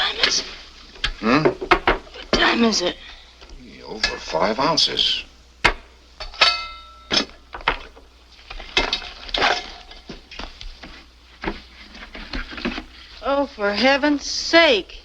time is it? Hmm? What time is it? Over 5 ounces. Oh, for heaven's sake.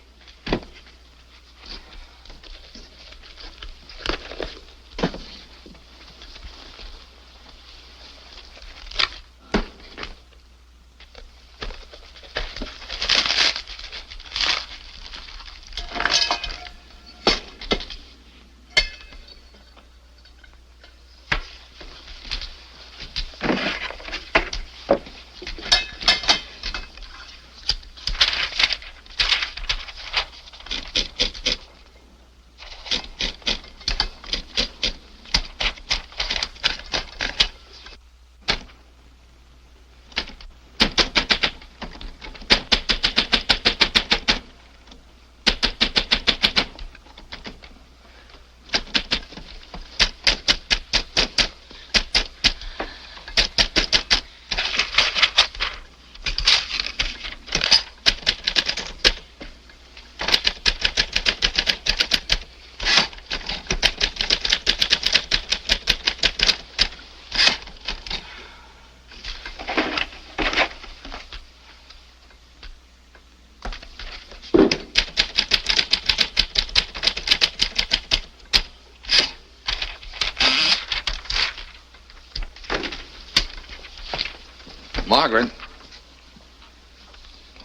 Margaret?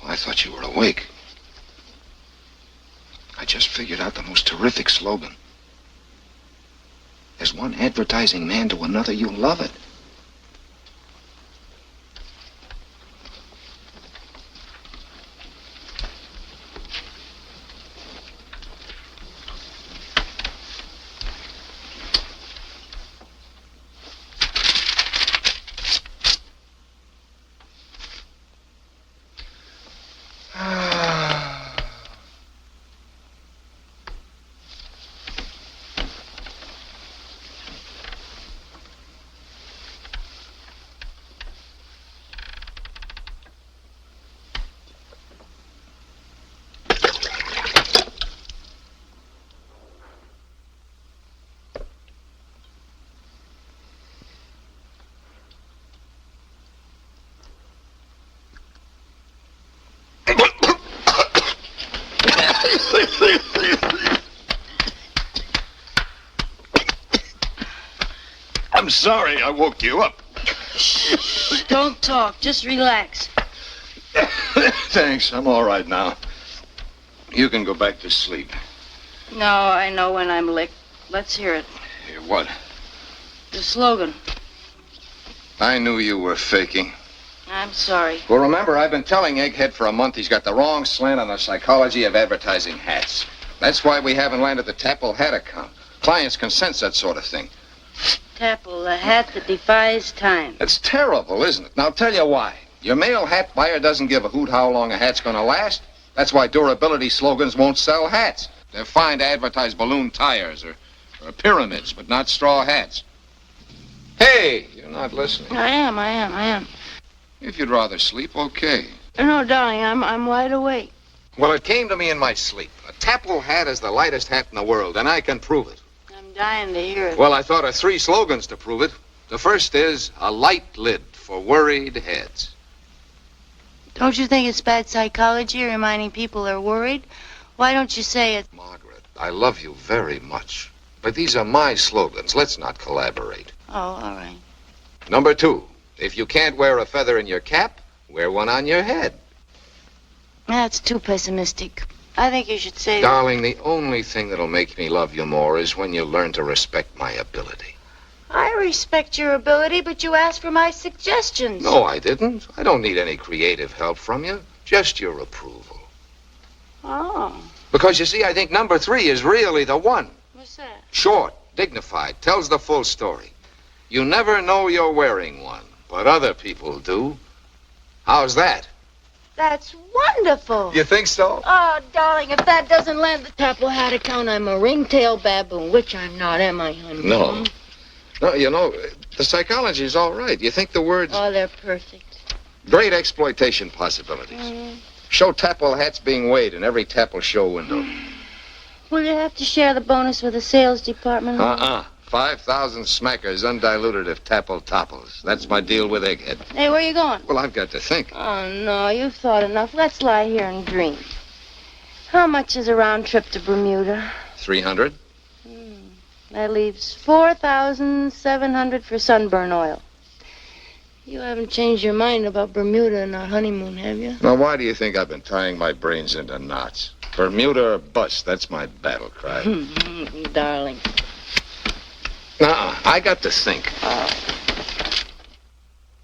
Oh, I thought you were awake. I just figured out the most terrific slogan. As one advertising man to another, you'll love it. I'm sorry I woke you up. Shh, don't talk. Just relax. Thanks, I'm all right now. You can go back to sleep. No, I know when I'm licked. Let's hear it. Hear what? The slogan. I knew you were faking. I'm sorry. Well, remember, I've been telling Egghead for a month he's got the wrong slant on the psychology of advertising hats. That's why we haven't landed the Tapple hat account. Clients can sense that sort of thing. Tapple, the hat that defies time. It's terrible, isn't it? Now, I'll tell you why. Your male hat buyer doesn't give a hoot how long a hat's going to last. That's why durability slogans won't sell hats. They're fine to advertise balloon tires or pyramids, but not straw hats. Hey, you're not listening. I am. If you'd rather sleep, okay. No, darling, I'm wide awake. Well, it came to me in my sleep. A Tapple hat is the lightest hat in the world, and I can prove it. I'm dying to hear it. Well, I thought of 3 slogans to prove it. The first is a light lid for worried heads. Don't you think it's bad psychology reminding people they're worried? Why don't you say it? Margaret, I love you very much. But these are my slogans. Let's not collaborate. Oh, all right. Number 2, if you can't wear a feather in your cap, wear one on your head. That's too pessimistic. I think you should say... Darling, the only thing that'll make me love you more is when you learn to respect my ability. I respect your ability, but you asked for my suggestions. No, I didn't. I don't need any creative help from you. Just your approval. Oh. Because, you see, I think number 3 is really the one. What's that? Short, dignified, tells the full story. You never know you're wearing one, but other people do. How's that? That's wonderful. You think so? Oh, darling, if that doesn't land the Tapple hat account, I'm a ring-tail baboon, which I'm not, am I, honey? No. No, you know, the psychology is all right. You think the words... Oh, they're perfect. Great exploitation possibilities. Mm-hmm. Show Tapple hats being weighed in every Tapple show window. Will you have to share the bonus with the sales department? 5,000 smackers undiluted if Tapple topples. That's my deal with Egghead. Hey, where are you going? Well, I've got to think. Oh, no, you've thought enough. Let's lie here and dream. How much is a round trip to Bermuda? 300? That leaves 4,700 for sunburn oil. You haven't changed your mind about Bermuda and our honeymoon, have you? Now, why do you think I've been tying my brains into knots? Bermuda or bust, that's my battle cry. Darling. I got to think.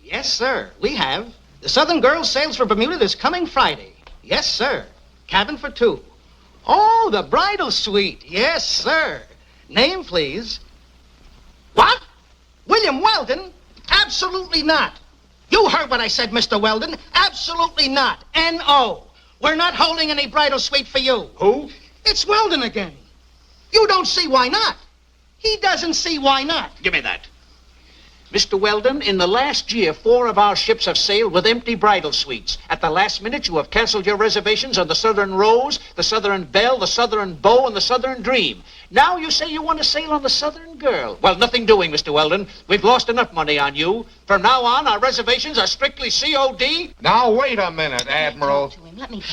Yes, sir, we have. The Southern Girl sails for Bermuda this coming Friday. Yes, sir. Cabin for 2. Oh, the bridal suite. Yes, sir. Name, please. What? William Weldon? Absolutely not. You heard what I said, Mr. Weldon. Absolutely not. N.O. We're not holding any bridal suite for you. Who? It's Weldon again. You don't see why not. He doesn't see why not. Give me that. Mr. Weldon, in the last year, 4 of our ships have sailed with empty bridal suites. At the last minute, you have canceled your reservations on the Southern Rose, the Southern Belle, the Southern Beau, and the Southern Dream. Now you say you want to sail on the Southern Girl. Well, nothing doing, Mr. Weldon. We've lost enough money on you. From now on, our reservations are strictly COD. Now, wait a minute, Admiral. Talk to him. Let me talk.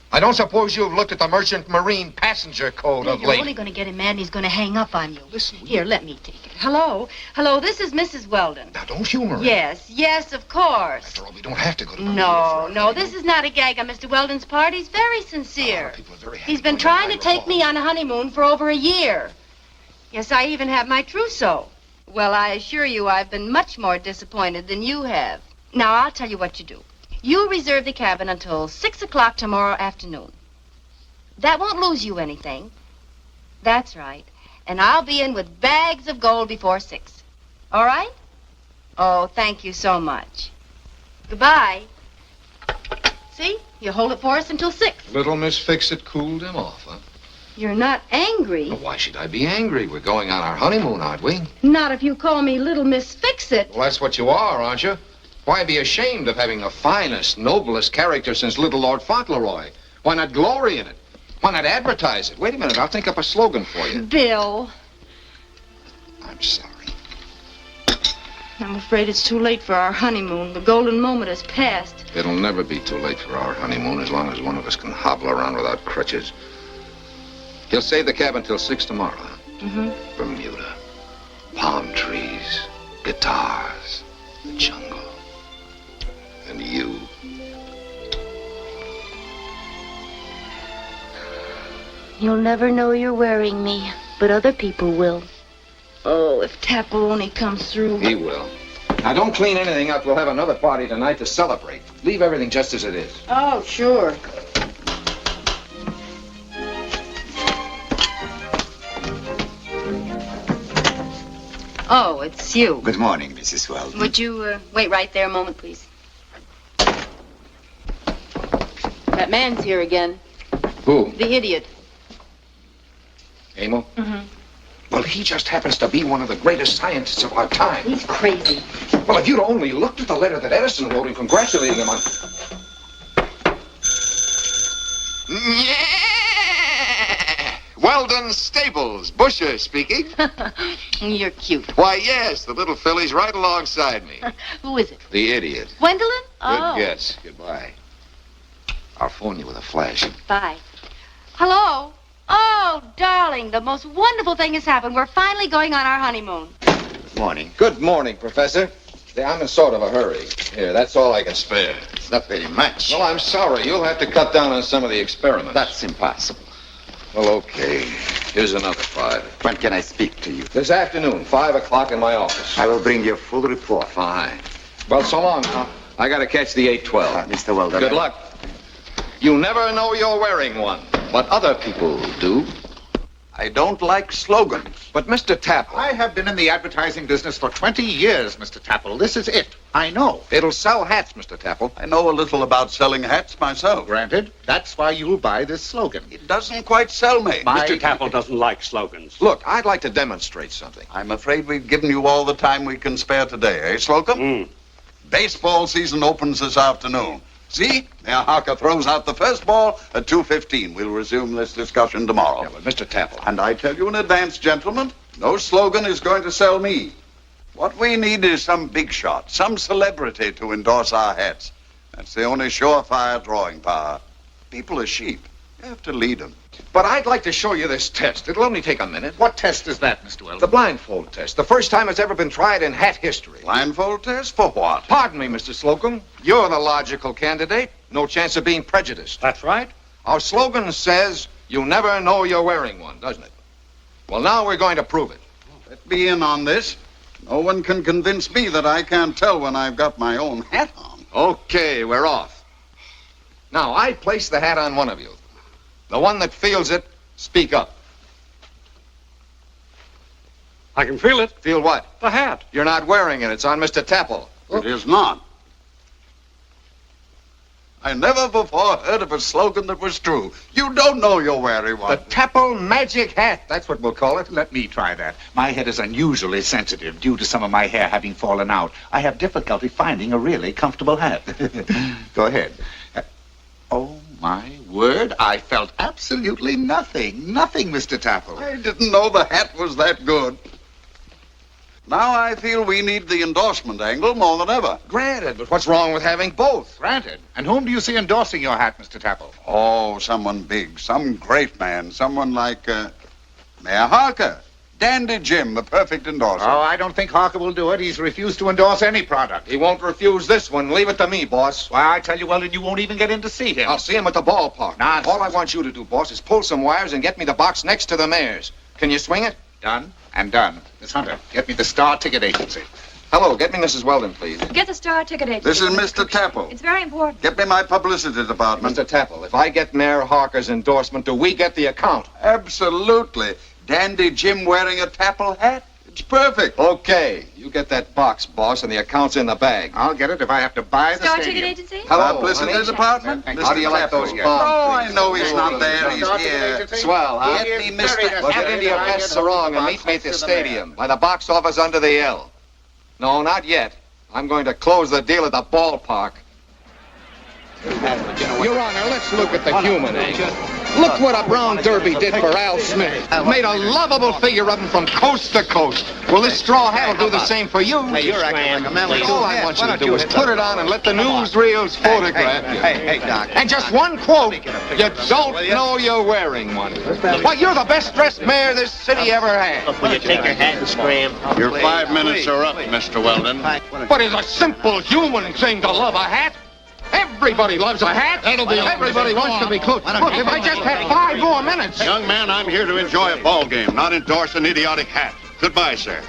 I don't suppose you've looked at the Merchant Marine Passenger Code of You're late. only going to get him mad and he's going to hang up on you. Listen, Here, let me take it. Hello? Hello, this is Mrs. Weldon. Now, don't humor him. Yes, of course. After all, we don't have to go to Bermuda No, this is not a gag on Mr. Weldon's part. He's very sincere. People are very happy He's been going trying to to take me on a honeymoon for over a year. Yes, I even have my trousseau. Well, I assure you I've been much more disappointed than you have. Now, I'll tell you what you do. You reserve the cabin until 6 o'clock tomorrow afternoon. That won't lose you anything. That's right. And I'll be in with bags of gold before 6. All right? Oh, thank you so much. Goodbye. See? You hold it for us until 6. Little Miss Fix-It cooled him off, huh? You're not angry. Well, why should I be angry? We're going on our honeymoon, aren't we? Not if you call me Little Miss Fix-It. Well, that's what you are, aren't you? Why be ashamed of having the finest, noblest character since Little Lord Fauntleroy? Why not glory in it? Why not advertise it? Wait a minute, I'll think up a slogan for you. Bill. I'm sorry. I'm afraid it's too late for our honeymoon. The golden moment has passed. It'll never be too late for our honeymoon as long as one of us can hobble around without crutches. He'll save the cabin till 6 tomorrow. Mm-hmm. Bermuda. Palm trees. Guitars. The jungle. And you. You'll never know you're wearing me, but other people will. Oh, if Tapple only comes through. He will. Now, don't clean anything up. We'll have another party tonight to celebrate. Leave everything just as it is. Oh, sure. Oh, it's you. Good morning, Mrs. Weldon. Would you wait right there a moment, please? That man's here again. Who? The idiot. Emil? Mm-hmm. Well, he just happens to be one of the greatest scientists of our time. He's crazy. Well, if you'd only looked at the letter that Edison wrote him congratulating him on... Weldon Stables, Busher speaking. You're cute. Why, yes, the little filly's right alongside me. Who is it? The idiot. Gwendolyn? Good guess. Goodbye. I'll phone you with a flash. Bye. Hello? Oh, darling, the most wonderful thing has happened. We're finally going on our honeymoon. Good morning. Good morning, Professor. I'm in sort of a hurry. Here, that's all I can spare. It's not very much. Well, I'm sorry. You'll have to cut down on some of the experiments. That's impossible. Well, okay. Here's another 5. When can I speak to you? This afternoon, 5 o'clock in my office. I will bring you a full report. Fine. Well, so long, huh? I gotta catch the 812. Mr. Weldon. Good luck. You never know you're wearing one, but other people do. I don't like slogans. But Mr. Tapple, I have been in the advertising business for 20 years, Mr. Tapple. This is it. I know. it'll sell hats, Mr. Tapple. I know a little about selling hats myself. Granted. That's why you'll buy this slogan. It doesn't quite sell me. Mr. Tapple doesn't like slogans. Look, I'd like to demonstrate something. I'm afraid we've given you all the time we can spare today, eh, Slocum? Baseball season opens this afternoon. See? Mayor Harker throws out the first ball at 2:15. We'll resume this discussion tomorrow. Yeah, but Mr. Tapple. And I tell you in advance, gentlemen, no slogan is going to sell me. What we need is some big shot, some celebrity to endorse our hats. That's the only surefire drawing power. People are sheep. You have to lead them. But I'd like to show you this test. It'll only take a minute. What test is that, Mr. Weldon? The blindfold test. The first time it's ever been tried in hat history. Blindfold test for what? Pardon me, Mr. Slocum. You're the logical candidate. No chance of being prejudiced. That's right. Our slogan says, you never know you're wearing one, doesn't it? Well, now we're going to prove it. Let me in on this. No one can convince me that I can't tell when I've got my own hat on. Okay, we're off. Now, I place the hat on one of you. The one that feels it, speak up. I can feel it. Feel what? The hat. You're not wearing it. It's on Mr. Tapple. It is not. I never before heard of a slogan that was true. You don't know you're wearing one. The Tapple Magic Hat. That's what we'll call it. Let me try that. My head is unusually sensitive due to some of my hair having fallen out. I have difficulty finding a really comfortable hat. Go ahead. Oh, my word. I felt absolutely nothing. Nothing, Mr. Tapple. I didn't know the hat was that good. Now I feel we need the endorsement angle more than ever. Granted, but what's wrong with having both? Granted. And whom do you see endorsing your hat, Mr. Tapple? Oh, someone big, some great man, someone like Mayor Harker. Dandy Jim, the perfect endorser. Oh, I don't think Harker will do it. He's refused to endorse any product. He won't refuse this one. Leave it to me, boss. Why, I tell you, Weldon, you won't even get in to see him. I'll see him at the ballpark. Nonsense. All I want you to do, boss, is pull some wires and get me the box next to the mayor's. Can you swing it? Done and done. Miss Hunter, get me the Star Ticket Agency. Hello, get me Mrs. Weldon, please. Get the Star Ticket Agency. This is Mr. Tapple. It's very important. Get me my publicity department. Mr. Tapple, if I get Mayor Harker's endorsement, do we get the account? Absolutely. Dandy Jim wearing a Tapple hat? It's perfect. Okay, you get that box, boss, and the account's in the bag. I'll get it if I have to buy the Star stadium. Ticket Agency? Hello, Publicity honey. department? How do you like those Tapple. palm Oh, I trees? know he's not there. He's Star Ticket here. Agency? Swell, huh? Get me Mr. Well, get into your best sarong and meet me at the stadium, by the box office under the L. No, not yet. I'm going to close the deal at the ballpark. Your Honor, let's look at the human angle. Look what a Brown Derby did for Al Smith. Made a lovable figure of him from coast to coast. Well, this straw hat will do the same for you. You're acting like a man. All I want you to do is put it on and let the newsreels photograph you. Hey, Doc. And just one quote, you don't know you're wearing one. Why, you're the best dressed mayor this city ever had. Will you take your hat and scram? Your 5 minutes are up, Mr. Weldon. But it's a simple human thing to love a hat. Everybody loves a hat. Everybody wants to be close. Look, if I just had 5 more minutes. Young man, I'm here to enjoy a ball game, not endorse an idiotic hat. Goodbye, sir.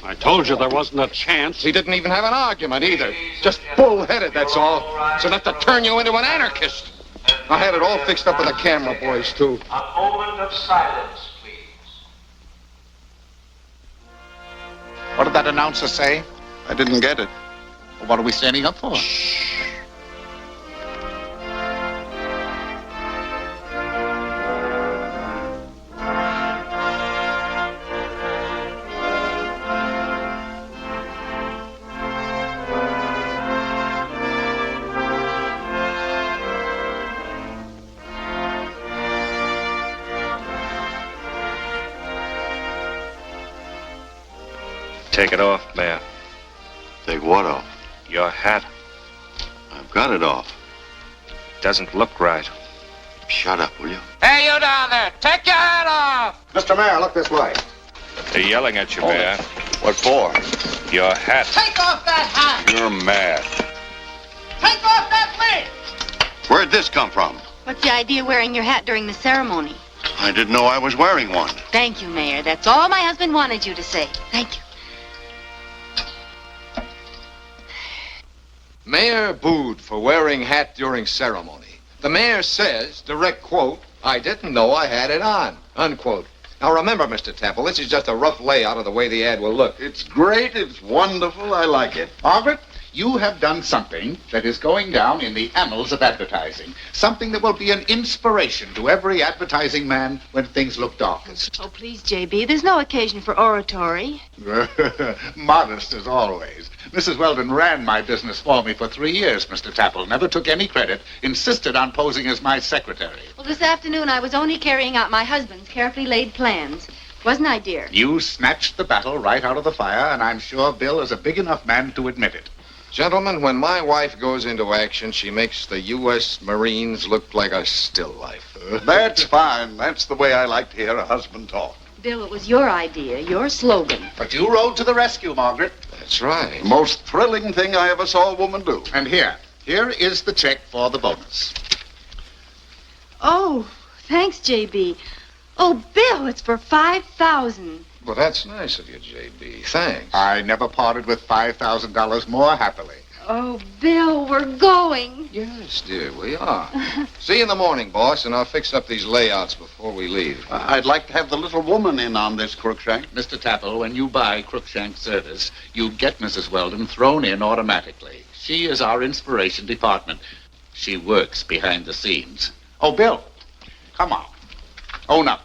I told you there wasn't a chance. He didn't even have an argument either. Just bull-headed, that's all. So not to turn you into an anarchist. I had it all fixed up with the camera boys, too. A moment of silence, please. What did that announcer say? I didn't get it. What are we standing up for? Take it off, Mayor. Take what off? Your hat I've got it off. doesn't look right. Shut up, will you? Hey, you down there, take your hat off! Mr. Mayor, look this way. They're yelling at you, Mayor. What for? Your hat. Take off that hat! You're mad. Take off that wig! Where'd this come from? What's the idea of wearing your hat during the ceremony? I didn't know I was wearing one. Thank you, Mayor. That's all my husband wanted you to say. Thank you. Mayor booed for wearing hat during ceremony. The mayor says, direct quote, I didn't know I had it on, unquote. Now remember, Mr. Temple, this is just a rough layout of the way the ad will look. It's great. It's wonderful. I like it. Margaret, you have done something that is going down in the annals of advertising. Something that will be an inspiration to every advertising man when things look darkest. Oh, please, J.B., there's no occasion for oratory. Modest as always. Mrs. Weldon ran my business for me for 3 years, Mr. Tapple. Never took any credit. Insisted on posing as my secretary. Well, this afternoon I was only carrying out my husband's carefully laid plans. Wasn't I, dear? You snatched the battle right out of the fire, and I'm sure Bill is a big enough man to admit it. Gentlemen, when my wife goes into action, she makes the U.S. Marines look like a still life. That's fine. That's the way I like to hear a husband talk. Bill, it was your idea, your slogan. But you rode to the rescue, Margaret. That's right. Most thrilling thing I ever saw a woman do. And here is the check for the bonus. Oh, thanks, J.B. Oh, Bill, it's for $5,000. Well, that's nice of you, J.B. Thanks. I never parted with $5,000 more happily. Oh, Bill, we're going. Yes, dear, we are. See you in the morning, boss, and I'll fix up these layouts before we leave. I'd like to have the little woman in on this, Crookshank. Mr. Tapple, when you buy Crookshank service, you get Mrs. Weldon thrown in automatically. She is our inspiration department. She works behind the scenes. Oh, Bill, come on. Own up.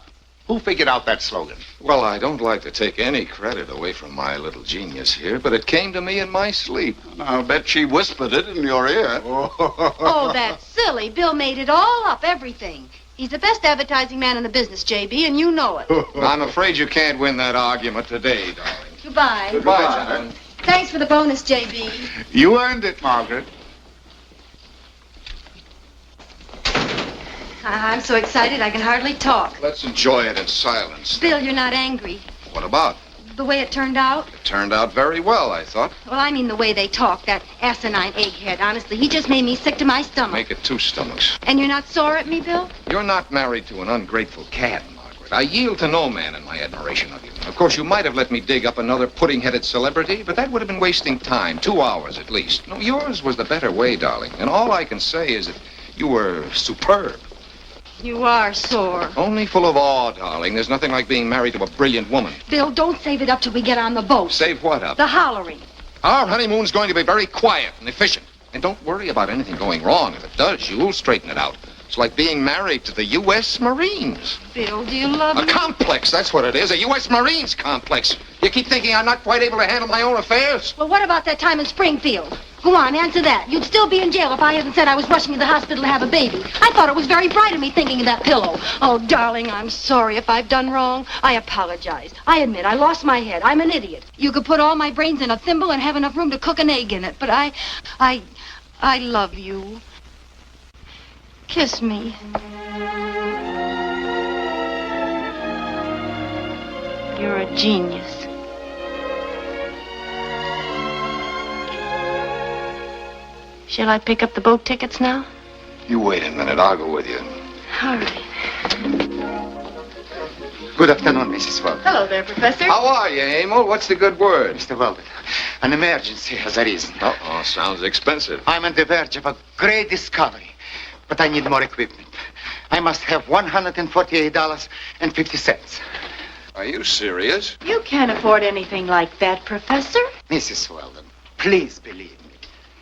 Who figured out that slogan? Well, I don't like to take any credit away from my little genius here, but it came to me in my sleep. I'll bet she whispered it in your ear. Oh, that's silly. Bill made it all up, everything. He's the best advertising man in the business, J.B., and you know it. I'm afraid you can't win that argument today, darling. Goodbye. Goodbye, gentlemen. Thanks for the bonus, J.B. You earned it, Margaret. I'm so excited I can hardly talk. Let's enjoy it in silence. Bill, you're not angry. What about? The way it turned out? It turned out very well, I thought. Well, I mean the way they talk, that asinine egghead. Honestly, he just made me sick to my stomach. Make it 2 stomachs. And you're not sore at me, Bill? You're not married to an ungrateful cad, Margaret. I yield to no man in my admiration of you. Of course, you might have let me dig up another pudding-headed celebrity, but that would have been wasting time. 2 hours at least. No, yours was the better way, darling. And all I can say is that you were superb. You are sore. Only full of awe, darling. There's nothing like being married to a brilliant woman. Bill, don't save it up till we get on the boat. Save what up? The hollering. Our honeymoon's going to be very quiet and efficient. And don't worry about anything going wrong. If it does, you'll straighten it out. It's like being married to the U.S. Marines. Bill, do you love me? A complex, that's what it is. A U.S. Marines complex. You keep thinking I'm not quite able to handle my own affairs? Well, what about that time in Springfield? Go on, answer that. You'd still be in jail if I hadn't said I was rushing to the hospital to have a baby. I thought it was very bright of me thinking of that pillow. Oh, darling, I'm sorry if I've done wrong. I apologize. I admit I lost my head. I'm an idiot. You could put all my brains in a thimble and have enough room to cook an egg in it. But I love you. Kiss me. You're a genius. Shall I pick up the boat tickets now? You wait a minute. I'll go with you. All right. Good afternoon, Mrs. Weldon. Hello there, Professor. How are you, Emil? What's the good word? Mr. Weldon, an emergency has arisen. Uh-oh, sounds expensive. I'm on the verge of a great discovery, but I need more equipment. I must have $148.50. Are you serious? You can't afford anything like that, Professor. Mrs. Weldon, please believe me.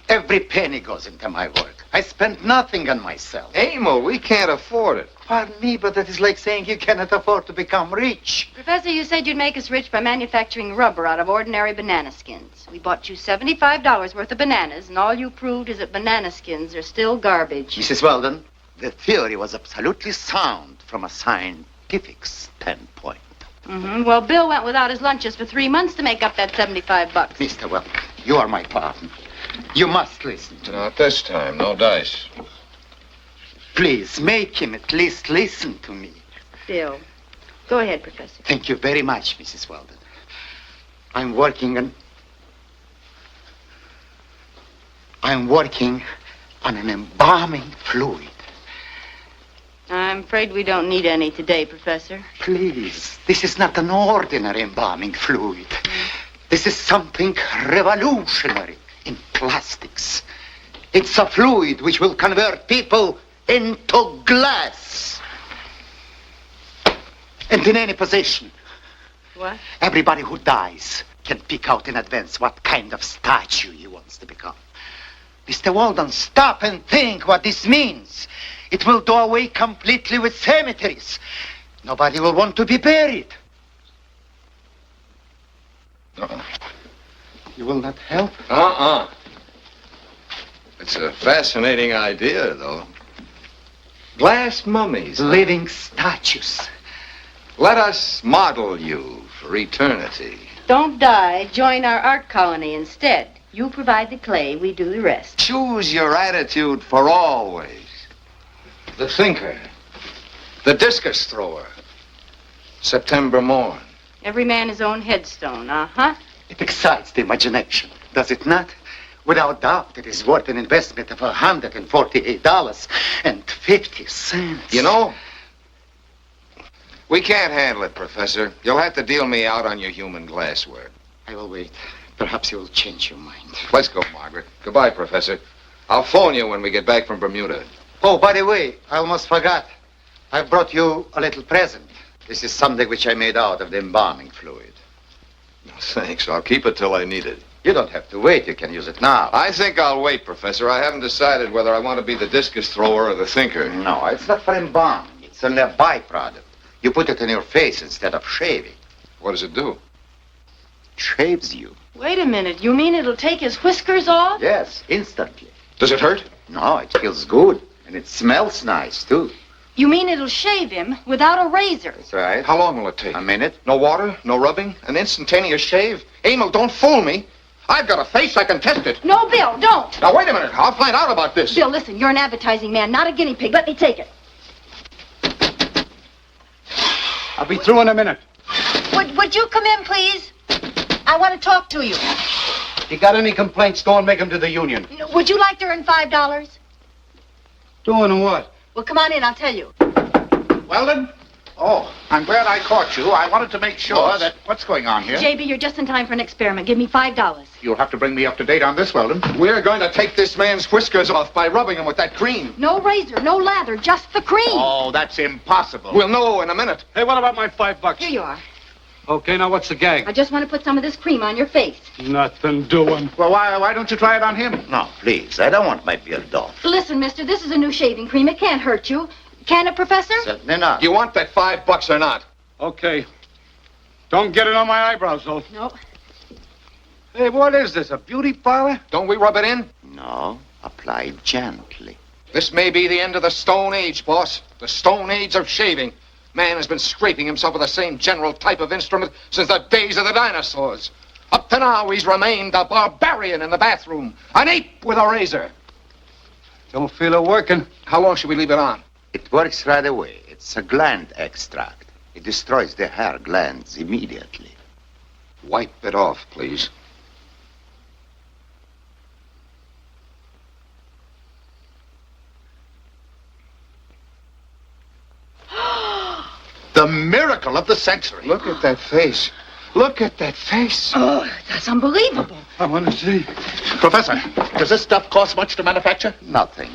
Every penny goes into my work. I spend nothing on myself. Emil, we can't afford it. Pardon me, but that is like saying you cannot afford to become rich. Professor, you said you'd make us rich by manufacturing rubber out of ordinary banana skins. We bought you $75 worth of bananas, and all you proved is that banana skins are still garbage. Mrs. Weldon, the theory was absolutely sound from a scientific standpoint. Well, Bill went without his lunches for 3 months to make up that $75. Mr. Weldon, you are my partner. You must listen to me. Not this time. No dice. Please, make him at least listen to me. Bill, go ahead, Professor. Thank you very much, Mrs. Weldon. I'm working on an embalming fluid. I'm afraid we don't need any today, Professor. Please, this is not an ordinary embalming fluid. This is something revolutionary in plastics. It's a fluid which will convert people into glass. And in any position. What? Everybody who dies can pick out in advance what kind of statue he wants to become. Mr. Weldon, stop and think what this means. It will do away completely with cemeteries. Nobody will want to be buried. You will not help? It's a fascinating idea, though. Glass mummies. Living statues. Let us model you for eternity. Don't die. Join our art colony instead. You provide the clay, we do the rest. Choose your attitude for always. The thinker. The discus thrower. September morn. Every man his own headstone, uh-huh. It excites the imagination, does it not? Without doubt, it is worth an investment of $148.50. You know, we can't handle it, Professor. You'll have to deal me out on your human glassware. I will wait. Perhaps you will change your mind. Let's go, Margaret. Goodbye, Professor. I'll phone you when we get back from Bermuda. Oh, by the way, I almost forgot. I've brought you a little present. This is something which I made out of the embalming fluid. Thanks. I'll keep it till I need it. You don't have to wait. You can use it now. I think I'll wait, Professor. I haven't decided whether I want to be the discus thrower or the thinker. No, it's not for embalming. It's only a byproduct. You put it on your face instead of shaving. What does it do? It shaves you. Wait a minute. You mean it'll take his whiskers off? Yes, instantly. Does it hurt? No, it feels good. And it smells nice, too. You mean it'll shave him without a razor? That's right. How long will it take? A minute. No water? No rubbing? An instantaneous shave? Emil, don't fool me. I've got a face. I can test it. No, Bill, don't. Now, wait a minute. I'll find out about this. Bill, listen, you're an advertising man, not a guinea pig. Let me take it. I'll be through in a minute. Would you come in, please? I want to talk to you. You got any complaints, go and make them to the union. Would you like to earn $5? Doing what? Well, come on in, I'll tell you. Weldon? Oh, I'm glad I caught you. I wanted to make sure that... What's going on here? JB, you're just in time for an experiment. Give me $5. You'll have to bring me up to date on this, Weldon. We're going to take this man's whiskers off by rubbing him with that cream. No razor, no lather, just the cream. Oh, that's impossible. We'll know in a minute. Hey, what about my $5? Here you are. Okay, now what's the gag? I just want to put some of this cream on your face. Nothing doing. Well, why don't you try it on him? No, please. I don't want my beard off. Listen, mister, this is a new shaving cream. It can't hurt you. Can it, Professor? Certainly not. You want that $5 or not? Okay. Don't get it on my eyebrows, though. No. Hey, what is this, a beauty parlor? Don't we rub it in? No, apply gently. This may be the end of the Stone Age, boss. The Stone Age of shaving. Man has been scraping himself with the same general type of instrument since the days of the dinosaurs. Up to now, he's remained a barbarian in the bathroom, an ape with a razor. Don't feel it working. How long should we leave it on? It works right away. It's a gland extract. It destroys the hair glands immediately. Wipe it off, please. The miracle of the century. Look at that face. Look at that face. Oh, that's unbelievable. I want to see. Professor, does this stuff cost much to manufacture? Nothing.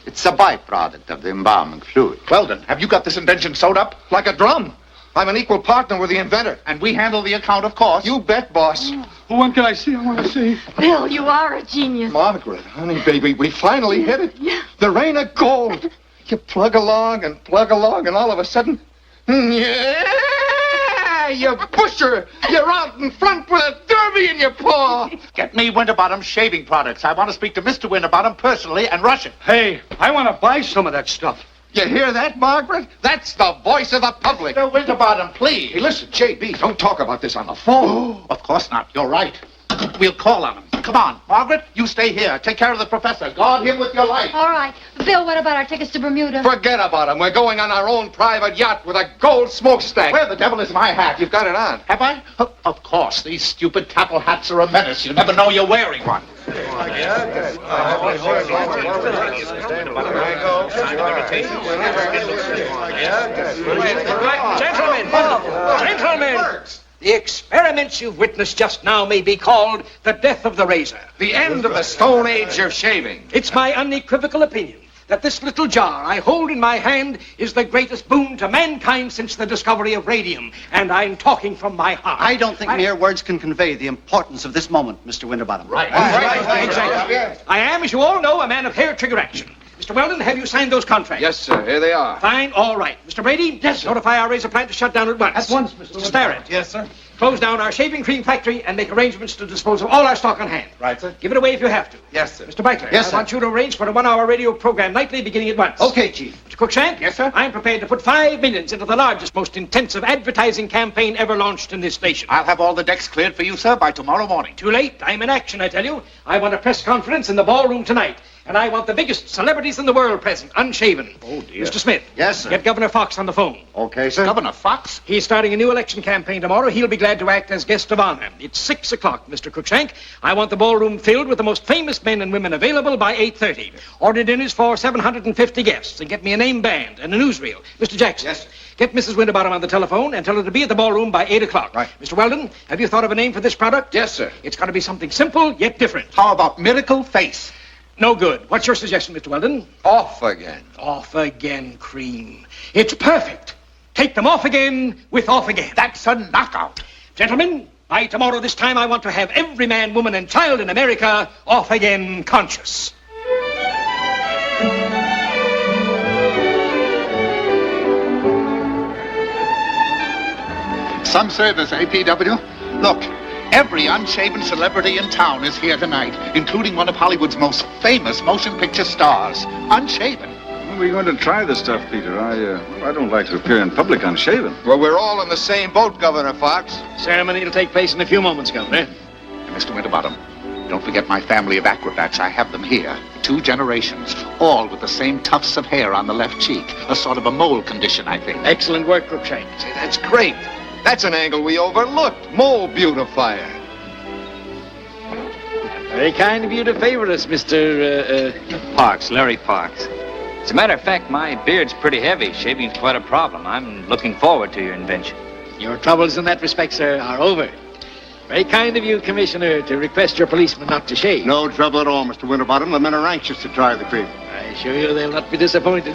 It's a byproduct of the embalming fluid. Weldon, have you got this invention sewed up? Like a drum. I'm an equal partner with the inventor. And we handle the account of cost. You bet, boss. Well, when can I see? I want to see. Bill, you are a genius. Margaret, honey, baby, we finally hit it. Yeah. The rain of gold. You plug along, and all of a sudden, yeah, you busher. You're out in front with a derby in your paw. Get me Winterbottom shaving products. I want to speak to Mr. Winterbottom personally and rush it. Hey, I want to buy some of that stuff. You hear that, Margaret? That's the voice of the public. Mr. Winterbottom, please. Hey, listen, J.B., don't talk about this on the phone. Of course not. You're right. We'll call on him. Come on, Margaret, you stay here. Take care of the professor. Guard him with your life. All right. Bill, what about our tickets to Bermuda? Forget about him. We're going on our own private yacht with a gold smokestack. Where the devil is my hat? You've got it on. Have I? Of course. These stupid cattle hats are a menace. You never know you're wearing one. Gentlemen, the experiments you've witnessed just now may be called the death of the razor. The end of the Stone Age of shaving. It's my unequivocal opinion that this little jar I hold in my hand is the greatest boon to mankind since the discovery of radium, and I'm talking from my heart. I don't think mere words can convey the importance of this moment, Mr. Winterbottom. Right. Exactly. I am, as you all know, a man of hair-trigger action. Mr. Weldon, have you signed those contracts? Yes, sir. Here they are. Fine. All right. Mr. Brady? Yes, sir. Notify our razor plant to shut down at once. At once, Mr. Starrett? Yes, sir. close down our shaving cream factory and make arrangements to dispose of all our stock on hand. Right, sir. Give it away if you have to. Yes, sir. Mr. Beitler, Yes, I sir. want you to arrange for a 1-hour radio program nightly beginning at once. Okay, Chief. Mr. Cruikshank? Yes, sir. I'm prepared to put $5 million into the largest, most intensive advertising campaign ever launched in this station. I'll have all the decks cleared for you, sir, by tomorrow morning. Too late. I'm in action, I tell you. I want a press conference in the ballroom tonight. And I want the biggest celebrities in the world present, unshaven. Oh, dear. Mr. Smith. Yes, sir. Get Governor Fox on the phone. Okay, sir. Governor Fox? He's starting a new election campaign tomorrow. He'll be glad to act as guest of honor. It's 6 o'clock, Mr. Cruikshank. I want the ballroom filled with the most famous men and women available by 8:30. Order dinners for 750 guests. And get me a name band and a newsreel. Mr. Jackson. Yes, sir. Get Mrs. Winterbottom on the telephone and tell her to be at the ballroom by 8 o'clock. Right. Mr. Weldon, have you thought of a name for this product? Yes, sir. It's got to be something simple yet different. How about Miracle Face? No good. What's your suggestion, Mr. Weldon? Off again. Off again cream. It's perfect. Take them off again with off again. That's a knockout. Gentlemen, by tomorrow this time I want to have every man, woman, and child in America off again conscious. Some service, APW? Look, every unshaven celebrity in town is here tonight, including one of Hollywood's most famous motion picture stars. Unshaven. When are we going to try this stuff, Peter? I don't like to appear in public unshaven. Well, we're all in the same boat, Governor Fox. Ceremony will take place in a few moments, Governor. And Mr. Winterbottom, don't forget my family of acrobats. I have them here. 2 generations, all with the same tufts of hair on the left cheek. A sort of a mole condition, I think. Excellent work, Cruikshank. Say, that's great. That's an angle we overlooked. Mole beautifier. Very kind of you to favor us, Mr. Parks, Larry Parks. As a matter of fact, my beard's pretty heavy. Shaving's quite a problem. I'm looking forward to your invention. Your troubles in that respect, sir, are over. Very kind of you, Commissioner, to request your policeman not to shave. No trouble at all, Mr. Winterbottom. The men are anxious to try the cream. I assure you they'll not be disappointed.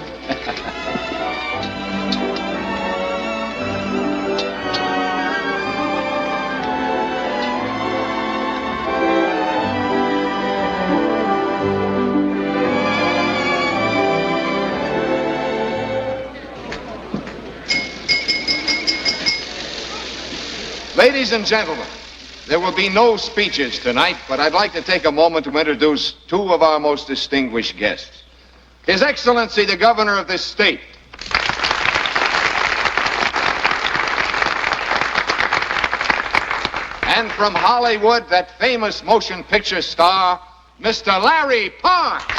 Ladies and gentlemen, there will be no speeches tonight, but I'd like to take a moment to introduce 2 of our most distinguished guests. His Excellency, the Governor of this state. And from Hollywood, that famous motion picture star, Mr. Larry Parks.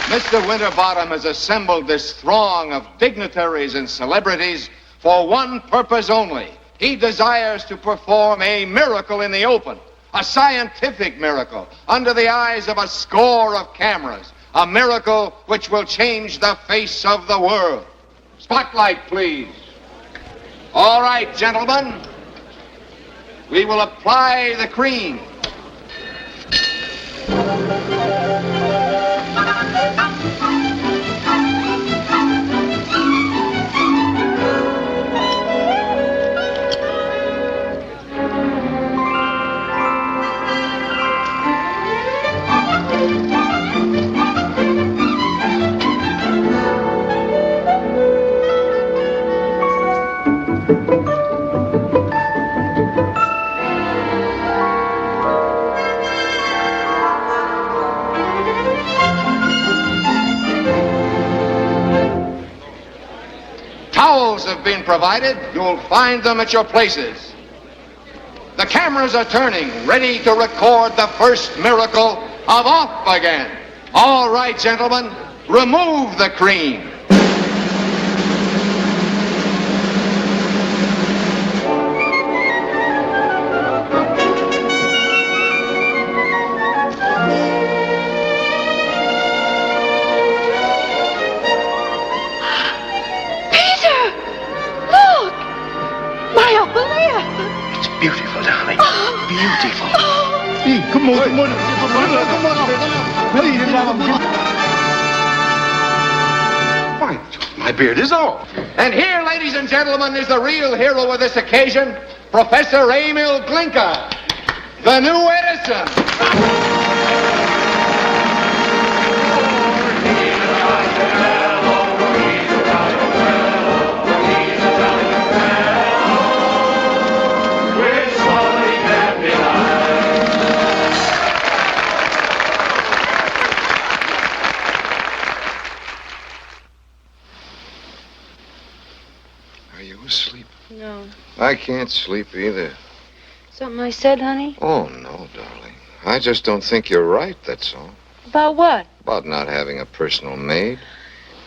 Mr. Winterbottom has assembled this throng of dignitaries and celebrities for one purpose only. He desires to perform a miracle in the open, a scientific miracle, under the eyes of a score of cameras, a miracle which will change the face of the world. Spotlight, please. All right, gentlemen. We will apply the cream. Towels have been provided. You'll find them at your places. The cameras are turning, ready to record the first miracle of Off Again. All right, gentlemen, remove the cream. Beautiful, darling. Beautiful. Hey, come on, come on. Why, my beard is off. And here, ladies and gentlemen, is the real hero of this occasion, Professor Emil Glinka, the new Edison. I can't sleep either. Something I said, honey? Oh, no, darling. I just don't think you're right, that's all. About what? About not having a personal maid.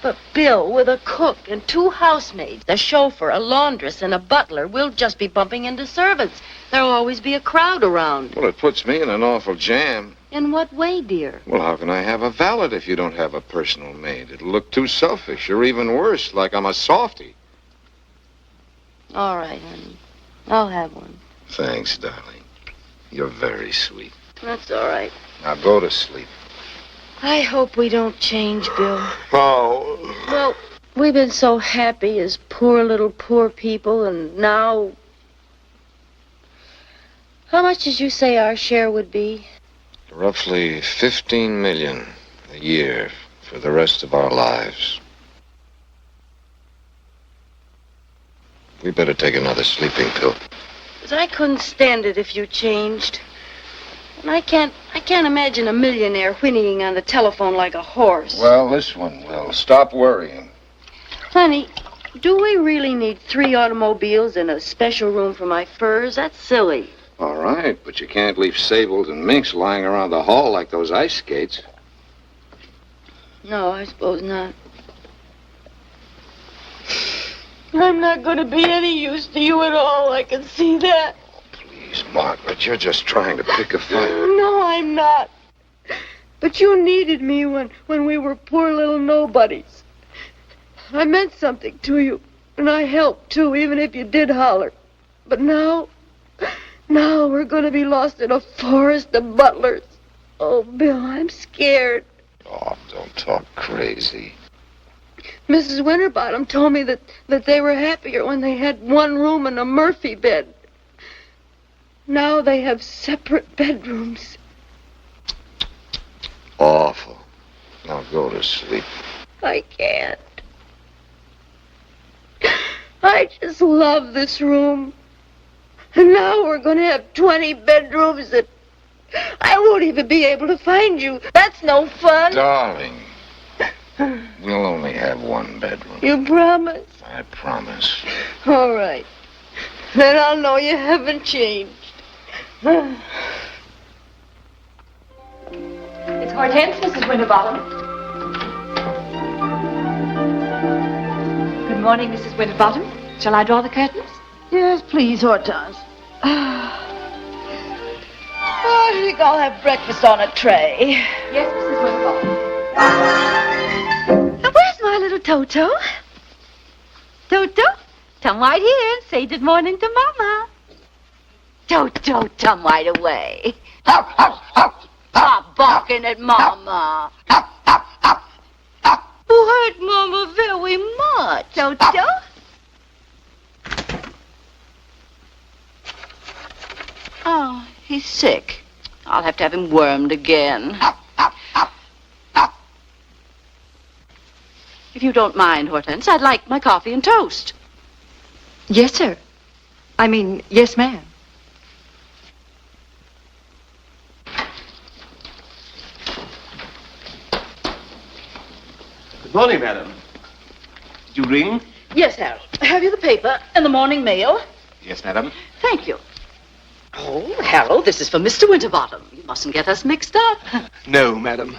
But, Bill, with a cook and 2 housemaids, a chauffeur, a laundress, and a butler, we'll just be bumping into servants. There'll always be a crowd around. Well, it puts me in an awful jam. In what way, dear? Well, how can I have a valet if you don't have a personal maid? It'll look too selfish, or even worse, like I'm a softy. All right, honey. I'll have one. Thanks, darling. You're very sweet. That's all right. Now go to sleep. I hope we don't change, Bill. Oh. Well, we've been so happy as poor people, and now... How much did you say our share would be? Roughly 15 million a year for the rest of our lives. We better take another sleeping pill. 'Cause I couldn't stand it if you changed. And I can't imagine a millionaire whinnying on the telephone like a horse. Well, this one will. Stop worrying. Honey, do we really need 3 automobiles and a special room for my furs? That's silly. All right, but you can't leave sables and minks lying around the hall like those ice skates. No, I suppose not. I'm not going to be any use to you at all. I can see that. Please, Margaret, you're just trying to pick a fight. No, I'm not. But you needed me when we were poor little nobodies. I meant something to you, and I helped, too, even if you did holler. But now we're going to be lost in a forest of butlers. Oh, Bill, I'm scared. Oh, don't talk crazy. Mrs. Winterbottom told me that they were happier when they had 1 room and a Murphy bed. Now they have separate bedrooms. Awful. Now go to sleep. I can't. I just love this room. And now we're going to have 20 bedrooms and I won't even be able to find you. That's no fun. Darling, we'll only have 1 bedroom. You promise? I promise. All right. Then I'll know you haven't changed. It's Hortense, Mrs. Winterbottom. Good morning, Mrs. Winterbottom. Shall I draw the curtains? Yes, please, Hortense. I think I'll have breakfast on a tray. Yes, Mrs. Winterbottom. Now, where's my little Toto? Toto, come right here and say good morning to Mama. Toto, come right away. Stop barking at Mama. You hurt Mama very much, Toto. Oh, he's sick. I'll have to have him wormed again. If you don't mind, Hortense, I'd like my coffee and toast. Yes, sir. Yes, ma'am. Good morning, madam. Did you ring? Yes, Harold. Have you the paper and the morning mail? Yes, madam. Thank you. Oh, Harold, this is for Mr. Winterbottom. You mustn't get us mixed up. No, madam.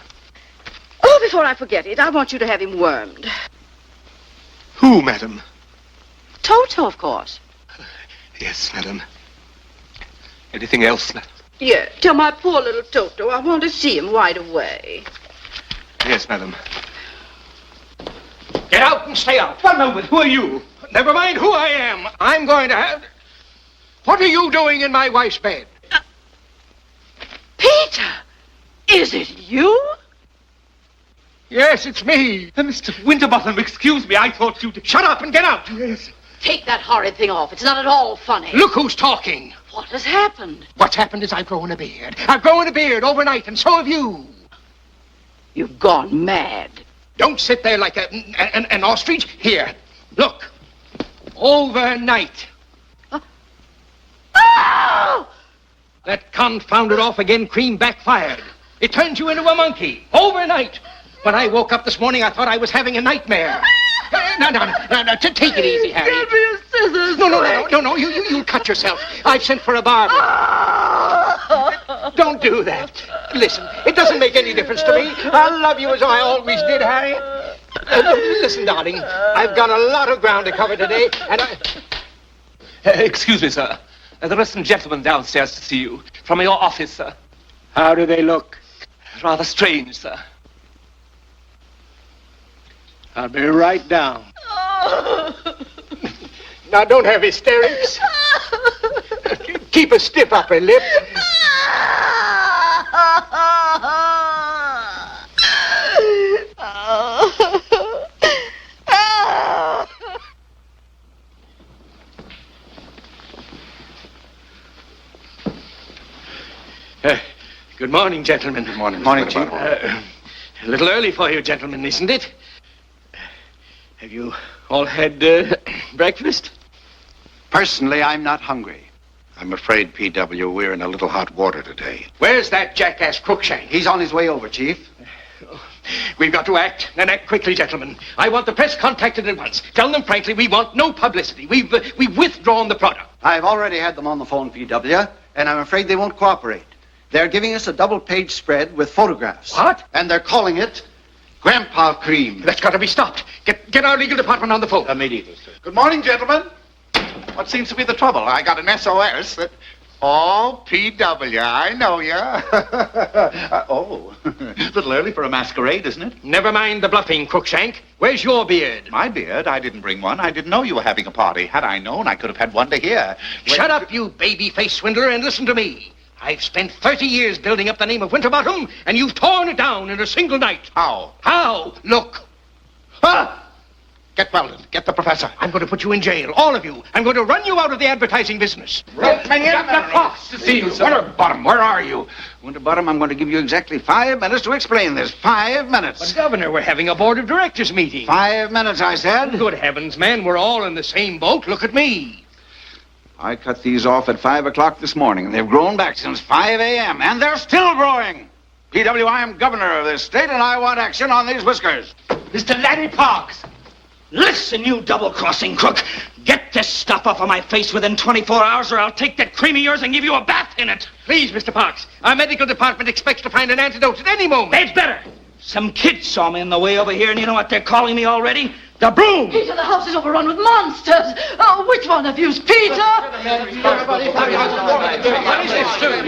Oh, before I forget it, I want you to have him wormed. Who, madam? Toto, of course. Yes, madam. Anything else, madam? Yeah, tell my poor little Toto I want to see him right away. Yes, madam. Get out and stay out. 1 moment. Who are you? Never mind who I am. I'm going to have... What are you doing in my wife's bed? Peter! Is it you? Yes, it's me. Mr. Winterbottom, excuse me. I thought you'd... Shut up and get out. Yes. Take that horrid thing off. It's not at all funny. Look who's talking. What has happened? What's happened is I've grown a beard. I've grown a beard overnight, and so have you. You've gone mad. Don't sit there like an ostrich. Here, look. Overnight. Oh! That confounded off-again cream backfired. It turns you into a monkey. Overnight. When I woke up this morning, I thought I was having a nightmare. No. Take it easy, Harry. Give me a scissors. No. You'll cut yourself. I've sent for a barber. Don't do that. Listen, it doesn't make any difference to me. I love you as I always did, Harry. Listen, darling, I've got a lot of ground to cover today, and I... Excuse me, sir. There are some gentlemen downstairs to see you. From your office, sir. How do they look? Rather strange, sir. I'll be right down. Now, don't have hysterics. Keep a stiff upper lip. Good morning, gentlemen. Good morning, Chief. A little early for you, gentlemen, isn't it? Have you all had breakfast? Personally, I'm not hungry. I'm afraid, P.W., we're in a little hot water today. Where's that jackass Crookshank? He's on his way over, Chief. We've got to act, and act quickly, gentlemen. I want the press contacted at once. Tell them frankly we want no publicity. We've withdrawn the product. I've already had them on the phone, P.W., and I'm afraid they won't cooperate. They're giving us a double-page spread with photographs. What? And they're calling it Grandpa Cream. That's got to be stopped. Get our legal department on the phone. Immediately, sir. Good morning, gentlemen. What seems to be the trouble? I got an SOS that... Oh, P.W., I know ya. Oh, a little early for a masquerade, isn't it? Never mind the bluffing, Crookshank. Where's your beard? My beard? I didn't bring one. I didn't know you were having a party. Had I known, I could have had one to hear. Shut up, you baby-faced swindler, and listen to me. I've spent 30 years building up the name of Winterbottom, and you've torn it down in a single night. How? How? Look. Ah! Get Weldon. Get the professor. I'm going to put you in jail, all of you. I'm going to run you out of the advertising business. To see you, sir. Winterbottom, where are you? Winterbottom, I'm going to give you exactly 5 minutes to explain this. 5 minutes. But, Governor, we're having a board of directors meeting. 5 minutes, I said. Good heavens, man, we're all in the same boat. Look at me. I cut these off at 5 o'clock this morning, and they've grown back since 5 a.m., and they're still growing. P.W., I am governor of this state, and I want action on these whiskers. Mr. Larry Parks, listen, you double-crossing crook. Get this stuff off of my face within 24 hours, or I'll take that cream of yours and give you a bath in it. Please, Mr. Parks, our medical department expects to find an antidote at any moment. It's better. Some kids saw me on the way over here, and you know what they're calling me already? The broom! Peter, the house is overrun with monsters. Oh, which one of you's Peter? What is this, sir?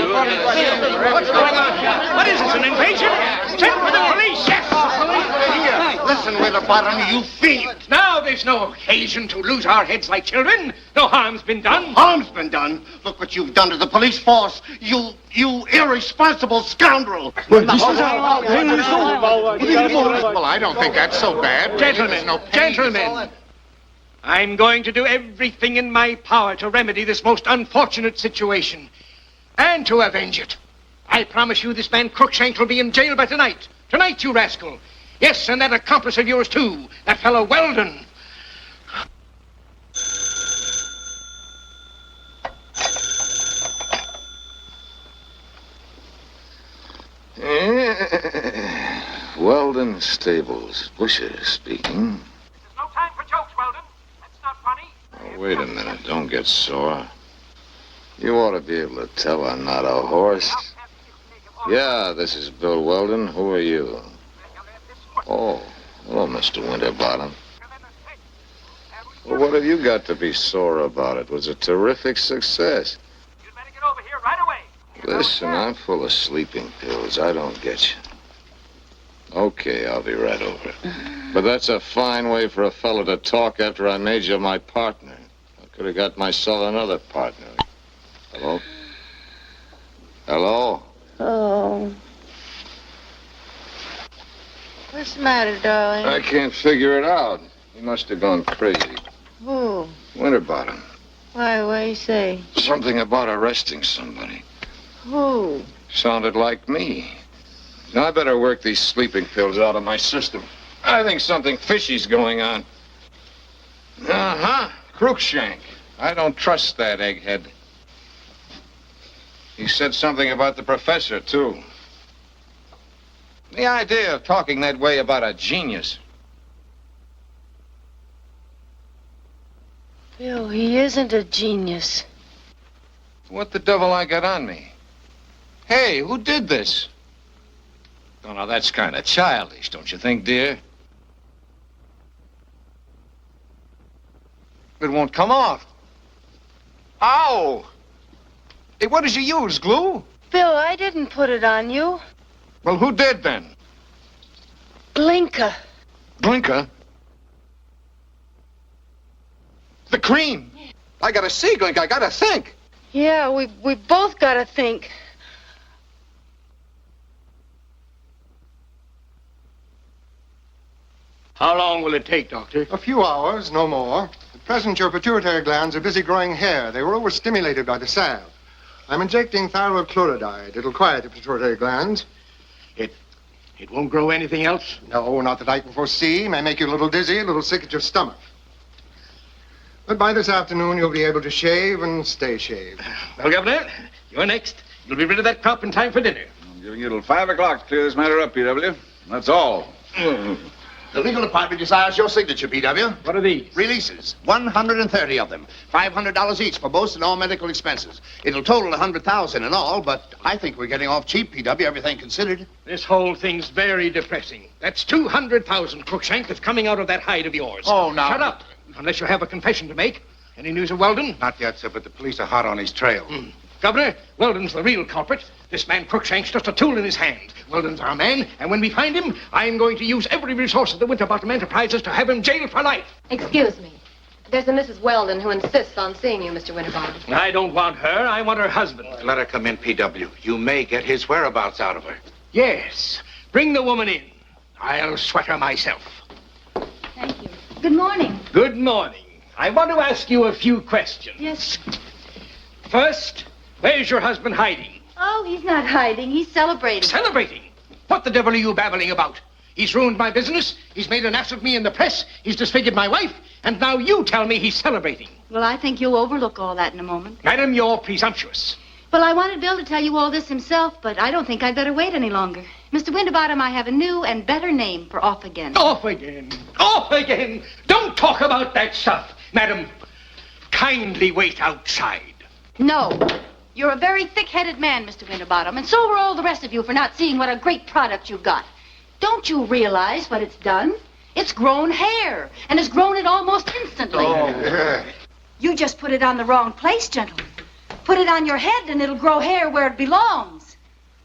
What's going on here? What is this, an invasion? Send for the police, yes! Listen, Winterbottom, you fiend. Now there's no occasion to lose our heads like children. No harm's been done. Harm's been done. Look what you've done to the police force. You irresponsible scoundrel. Well, I don't think that's so bad. Gentlemen, I'm going to do everything in my power to remedy this most unfortunate situation and to avenge it. I promise you this man Crookshank will be in jail by tonight. Tonight, you rascal. Yes, and that accomplice of yours, too. That fellow Weldon. Weldon Stables, Busher speaking. There's no time for jokes, Weldon. That's not funny. Oh, wait a minute, don't get sore. You ought to be able to tell I'm not a horse. Yeah, this is Bill Weldon. Who are you? Oh, hello, Mr. Winterbottom. Well, what have you got to be sore about? It was a terrific success. You'd better get over here right away. Listen, I'm full of sleeping pills. I don't get you. Okay, I'll be right over. But that's a fine way for a fellow to talk after I made you my partner. I could have got myself another partner. Hello? Hello? Oh. What's the matter, darling? I can't figure it out. He must have gone crazy. Who? Winterbottom. Why, what do you say? Something about arresting somebody. Who? Sounded like me. Now, I better work these sleeping pills out of my system. I think something fishy's going on. Uh-huh. Crookshank. I don't trust that egghead. He said something about the professor, too. The idea of talking that way about a genius. Bill, he isn't a genius. What the devil I got on me? Hey, who did this? Oh, now that's kind of childish, don't you think, dear? It won't come off. Ow! Hey, what did you use, glue? Bill, I didn't put it on you. Well, who did then? Glinka. Glinka? The cream. I gotta see, Glinka. I gotta think. Yeah, we both gotta think. How long will it take, Doctor? A few hours, no more. At present, your pituitary glands are busy growing hair. They were overstimulated by the salve. I'm injecting thyrochloridide. It'll quiet the pituitary glands. It won't grow anything else? No, not that I can foresee. May make you a little dizzy, a little sick at your stomach. But by this afternoon, you'll be able to shave and stay shaved. Well, Governor, you're next. You'll be rid of that crop in time for dinner. I'm giving you till 5 o'clock to clear this matter up, P.W. That's all. The legal department desires your signature, P.W. What are these? Releases. 130 of them. $500 each for most and all medical expenses. It'll total $100,000 in all, but I think we're getting off cheap, P.W., everything considered. This whole thing's very depressing. That's 200,000, Crookshank, that's coming out of that hide of yours. Oh, now... Shut up, unless you have a confession to make. Any news of Weldon? Not yet, sir, but the police are hot on his trail. Governor, Weldon's the real culprit. This man Crookshank's just a tool in his hand. Weldon's our man, and when we find him, I'm going to use every resource of the Winterbottom Enterprises to have him jailed for life. Excuse me. There's a Mrs. Weldon who insists on seeing you, Mr. Winterbottom. I don't want her. I want her husband. Let her come in, P.W. You may get his whereabouts out of her. Yes. Bring the woman in. I'll sweat her myself. Thank you. Good morning. Good morning. I want to ask you a few questions. Yes. First, where's your husband hiding? Oh, he's not hiding. He's celebrating. Celebrating? What the devil are you babbling about? He's ruined my business. He's made an ass of me in the press. He's disfigured my wife. And now you tell me he's celebrating. Well, I think you'll overlook all that in a moment. Madam, you're presumptuous. Well, I wanted Bill to tell you all this himself, but I don't think I'd better wait any longer. Mr. Winterbottom, I have a new and better name for Off Again. Off again. Off again. Don't talk about that stuff. Madam, kindly wait outside. No. You're a very thick-headed man, Mr. Winterbottom, and so are all the rest of you for not seeing what a great product you've got. Don't you realize what it's done? It's grown hair, and has grown it almost instantly. Oh. You just put it on the wrong place, gentlemen. Put it on your head, and it'll grow hair where it belongs.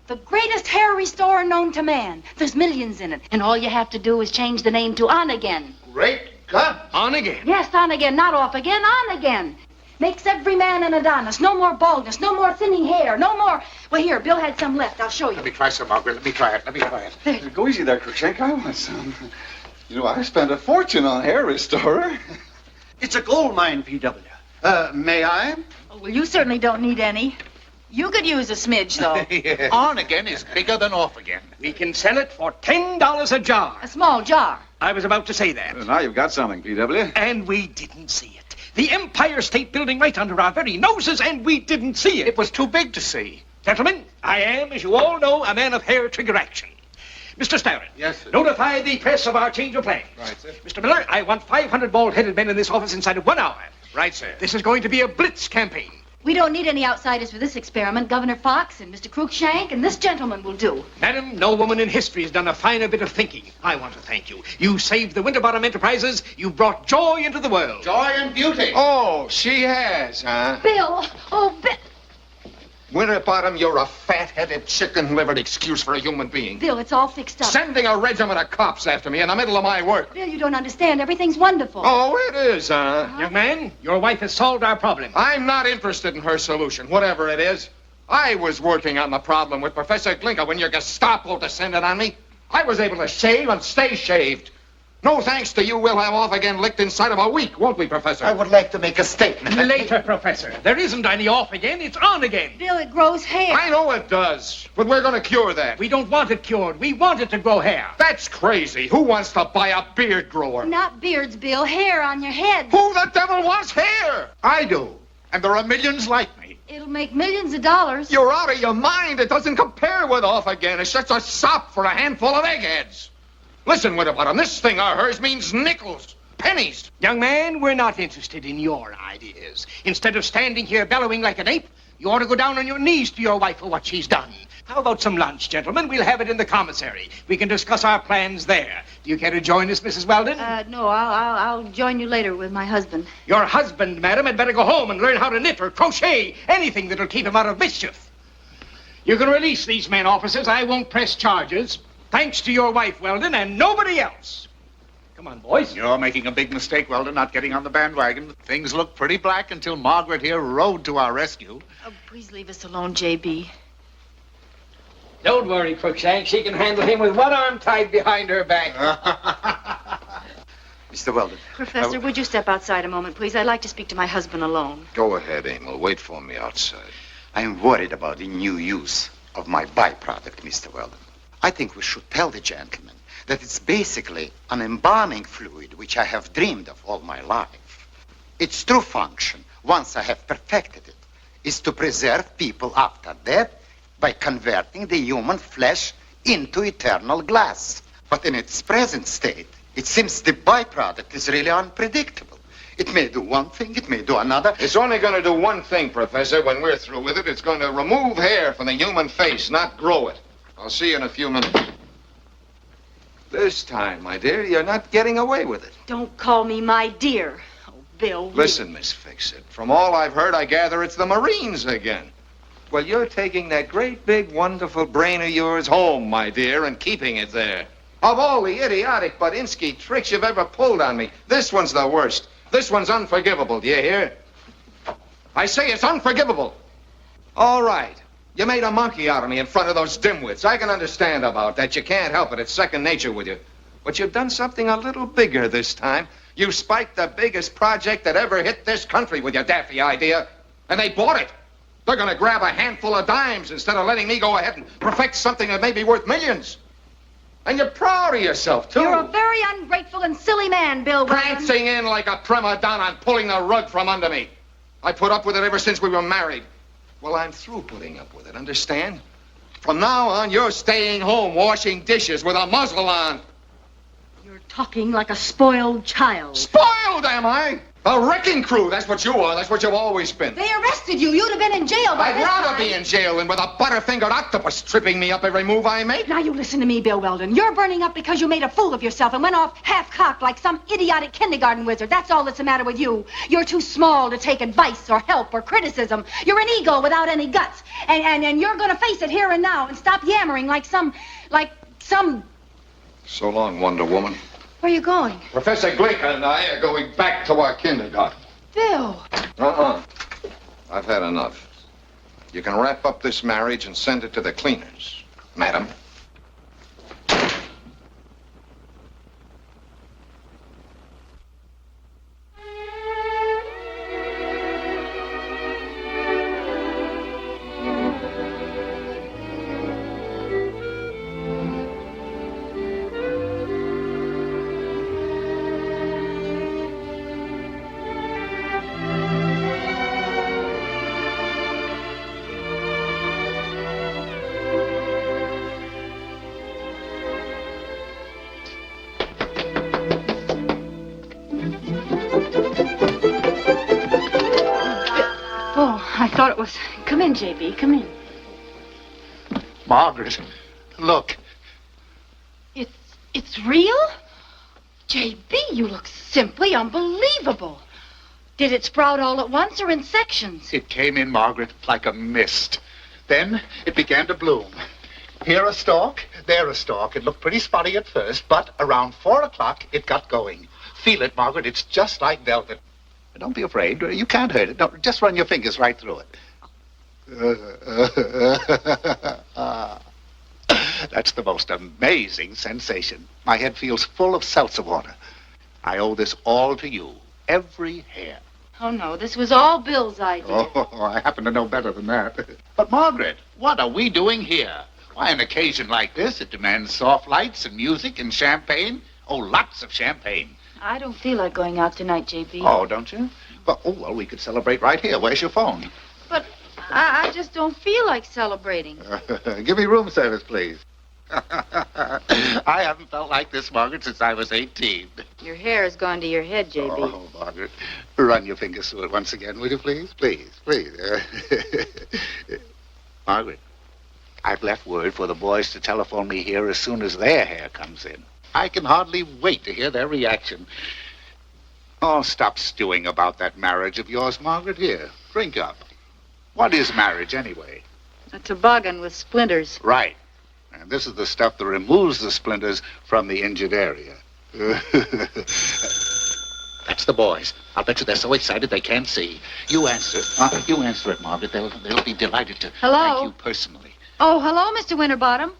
The greatest hair restorer known to man. There's millions in it, and all you have to do is change the name to On Again. Great God. On again? Yes, On Again, not Off Again, On Again. Makes every man an Adonis. No more baldness, no more thinning hair, no more... Well, here, Bill had some left. I'll show you. Let me try some, Margaret. Let me try it. Go easy there, Crookshank. I want some. You know, I spent a fortune on hair restorer. It's a gold mine, P.W. May I? Oh, well, you certainly don't need any. You could use a smidge, though. Yeah. On Again is bigger than Off Again. We can sell it for $10 a jar. A small jar. I was about to say that. Well, now you've got something, P.W. And we didn't see it. The Empire State Building right under our very noses, and we didn't see it. It was too big to see. Gentlemen, I am, as you all know, a man of hair trigger action. Mr. Starrett. Yes, sir. Notify the press of our change of plans. Right, sir. Mr. Miller, I want 500 bald-headed men in this office inside of 1 hour. Right, sir. This is going to be a blitz campaign. We don't need any outsiders for this experiment. Governor Fox and Mr. Crookshank and this gentleman will do. Madam, no woman in history has done a finer bit of thinking. I want to thank you. You saved the Winterbottom Enterprises. You brought joy into the world. Joy and beauty. Oh, she has, huh? Bill! Oh, Bill! Winterbottom, you're a fat-headed, chicken-livered excuse for a human being. Bill, it's all fixed up. Sending a regiment of cops after me in the middle of my work. Bill, you don't understand. Everything's wonderful. Oh, it is, huh? Young man, your wife has solved our problem. I'm not interested in her solution, whatever it is. I was working on the problem with Professor Glinka when your Gestapo descended on me. I was able to shave and stay shaved. No thanks to you, we'll have Off Again licked inside of a week, won't we, Professor? I would like to make a statement. Later, Professor. There isn't any Off Again. It's On Again. Bill, it grows hair. I know it does, but we're going to cure that. We don't want it cured. We want it to grow hair. That's crazy. Who wants to buy a beard grower? Not beards, Bill. Hair on your head. Who the devil wants hair? I do. And there are millions like me. It'll make millions of dollars. You're out of your mind. It doesn't compare with Off Again. It's just a sop for a handful of eggheads. Listen, Winterbottom, this thing of hers means nickels. Pennies. Young man, we're not interested in your ideas. Instead of standing here bellowing like an ape, you ought to go down on your knees to your wife for what she's done. How about some lunch, gentlemen? We'll have it in the commissary. We can discuss our plans there. Do you care to join us, Mrs. Weldon? No, I'll join you later with my husband. Your husband, madam, had better go home and learn how to knit or crochet, anything that'll keep him out of mischief. You can release these men, officers. I won't press charges. Thanks to your wife, Weldon, and nobody else. Come on, boys. You're making a big mistake, Weldon, not getting on the bandwagon. Things looked pretty black until Margaret here rode to our rescue. Oh, please leave us alone, J.B. Don't worry, Crookshank. She can handle him with one arm tied behind her back. Mr. Weldon. Professor, would you step outside a moment, please? I'd like to speak to my husband alone. Go ahead, Emil. Wait for me outside. I am worried about the new use of my byproduct, Mr. Weldon. I think we should tell the gentleman that it's basically an embalming fluid which I have dreamed of all my life. Its true function, once I have perfected it, is to preserve people after death by converting the human flesh into eternal glass. But in its present state, it seems the byproduct is really unpredictable. It may do one thing, it may do another. It's only going to do one thing, Professor. When we're through with it, it's going to remove hair from the human face, not grow it. I'll see you in a few minutes. This time, my dear, you're not getting away with it. Don't call me my dear. Oh, Bill. Listen, Miss Fix-It. From all I've heard, I gather it's the Marines again. Well, you're taking that great, big, wonderful brain of yours home, my dear, and keeping it there. Of all the idiotic Badinsky tricks you've ever pulled on me, this one's the worst. This one's unforgivable, do you hear? I say it's unforgivable. All right. You made a monkey out of me in front of those dimwits. I can understand about that. You can't help it. It's second nature with you. But you've done something a little bigger this time. You spiked the biggest project that ever hit this country with your daffy idea, and they bought it. They're going to grab a handful of dimes instead of letting me go ahead and perfect something that may be worth millions. And you're proud of yourself, too. You're a very ungrateful and silly man, Bill Weldon. Prancing in like a prima donna and pulling the rug from under me. I put up with it ever since we were married. Well, I'm through putting up with it, understand? From now on, you're staying home washing dishes with a muzzle on. You're talking like a spoiled child. Spoiled, am I? A wrecking crew, that's what you are. That's what you've always been. They arrested you. You'd have been in jail by I'd rather be in jail than with a butterfingered octopus tripping me up every move I make. Now you listen to me, Bill Weldon. You're burning up because you made a fool of yourself and went off half-cocked like some idiotic kindergarten wizard. That's all that's the matter with you. You're too small to take advice or help or criticism. You're an ego without any guts. And you're going to face it here and now and stop yammering like some... So long, Wonder Woman. Where are you going? Professor Glinka and I are going back to our kindergarten. Bill. I've had enough. You can wrap up this marriage and send it to the cleaners, madam. I thought it was... Come in, J.B., come in. Margaret, look. It's real? J.B., you look simply unbelievable. Did it sprout all at once or in sections? It came in, Margaret, like a mist. Then it began to bloom. Here a stalk, there a stalk. It looked pretty spotty at first, but around 4 o'clock, it got going. Feel it, Margaret. It's just like velvet. Don't be afraid. You can't hurt it. No, just run your fingers right through it. That's the most amazing sensation. My head feels full of seltzer water. I owe this all to you. Every hair. Oh, no, this was all Bill's idea. Oh, I happen to know better than that. But, Margaret, what are we doing here? Why, an occasion like this, it demands soft lights and music and champagne. Oh, lots of champagne. I don't feel like going out tonight, J.B. Oh, don't you? Well, we could celebrate right here. Where's your phone? But I just don't feel like celebrating. Give me room service, please. I haven't felt like this, Margaret, since I was 18. Your hair has gone to your head, J.B. Oh, Margaret, run your fingers through it once again, will you, please? Please, please. Margaret, I've left word for the boys to telephone me here as soon as their hair comes in. I can hardly wait to hear their reaction. Oh, stop stewing about that marriage of yours, Margaret. Here, drink up. What is marriage, anyway? A toboggan with splinters. Right. And this is the stuff that removes the splinters from the injured area. That's the boys. I'll bet you they're so excited they can't see. You answer. You answer it, Margaret. They'll be delighted to Hello? thank you personally. Oh, hello, Mr. Winterbottom.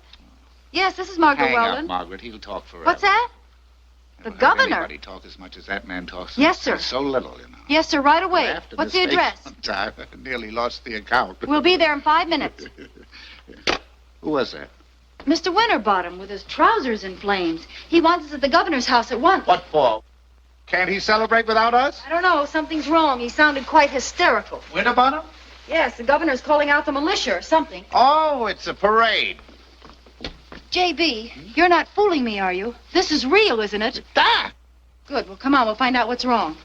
Yes, this is Margaret Hang Weldon. up, Margaret. He'll talk forever. What's that? The Never heard governor. Anybody talk as much as that man talks. Yes, sir. So little, you know. Yes, sir, right away. After What's the mistakes address? one time, I nearly lost the account. We'll be there in 5 minutes. Who was that? Mr. Winterbottom with his trousers in flames. He wants us at the governor's house at once. What for? Can't he celebrate without us? I don't know. Something's wrong. He sounded quite hysterical. Winterbottom? Yes, the governor's calling out the militia or something. Oh, it's a parade. J.B., you're not fooling me, are you? This is real, isn't it? Ah! Good. Well, come on. We'll find out what's wrong.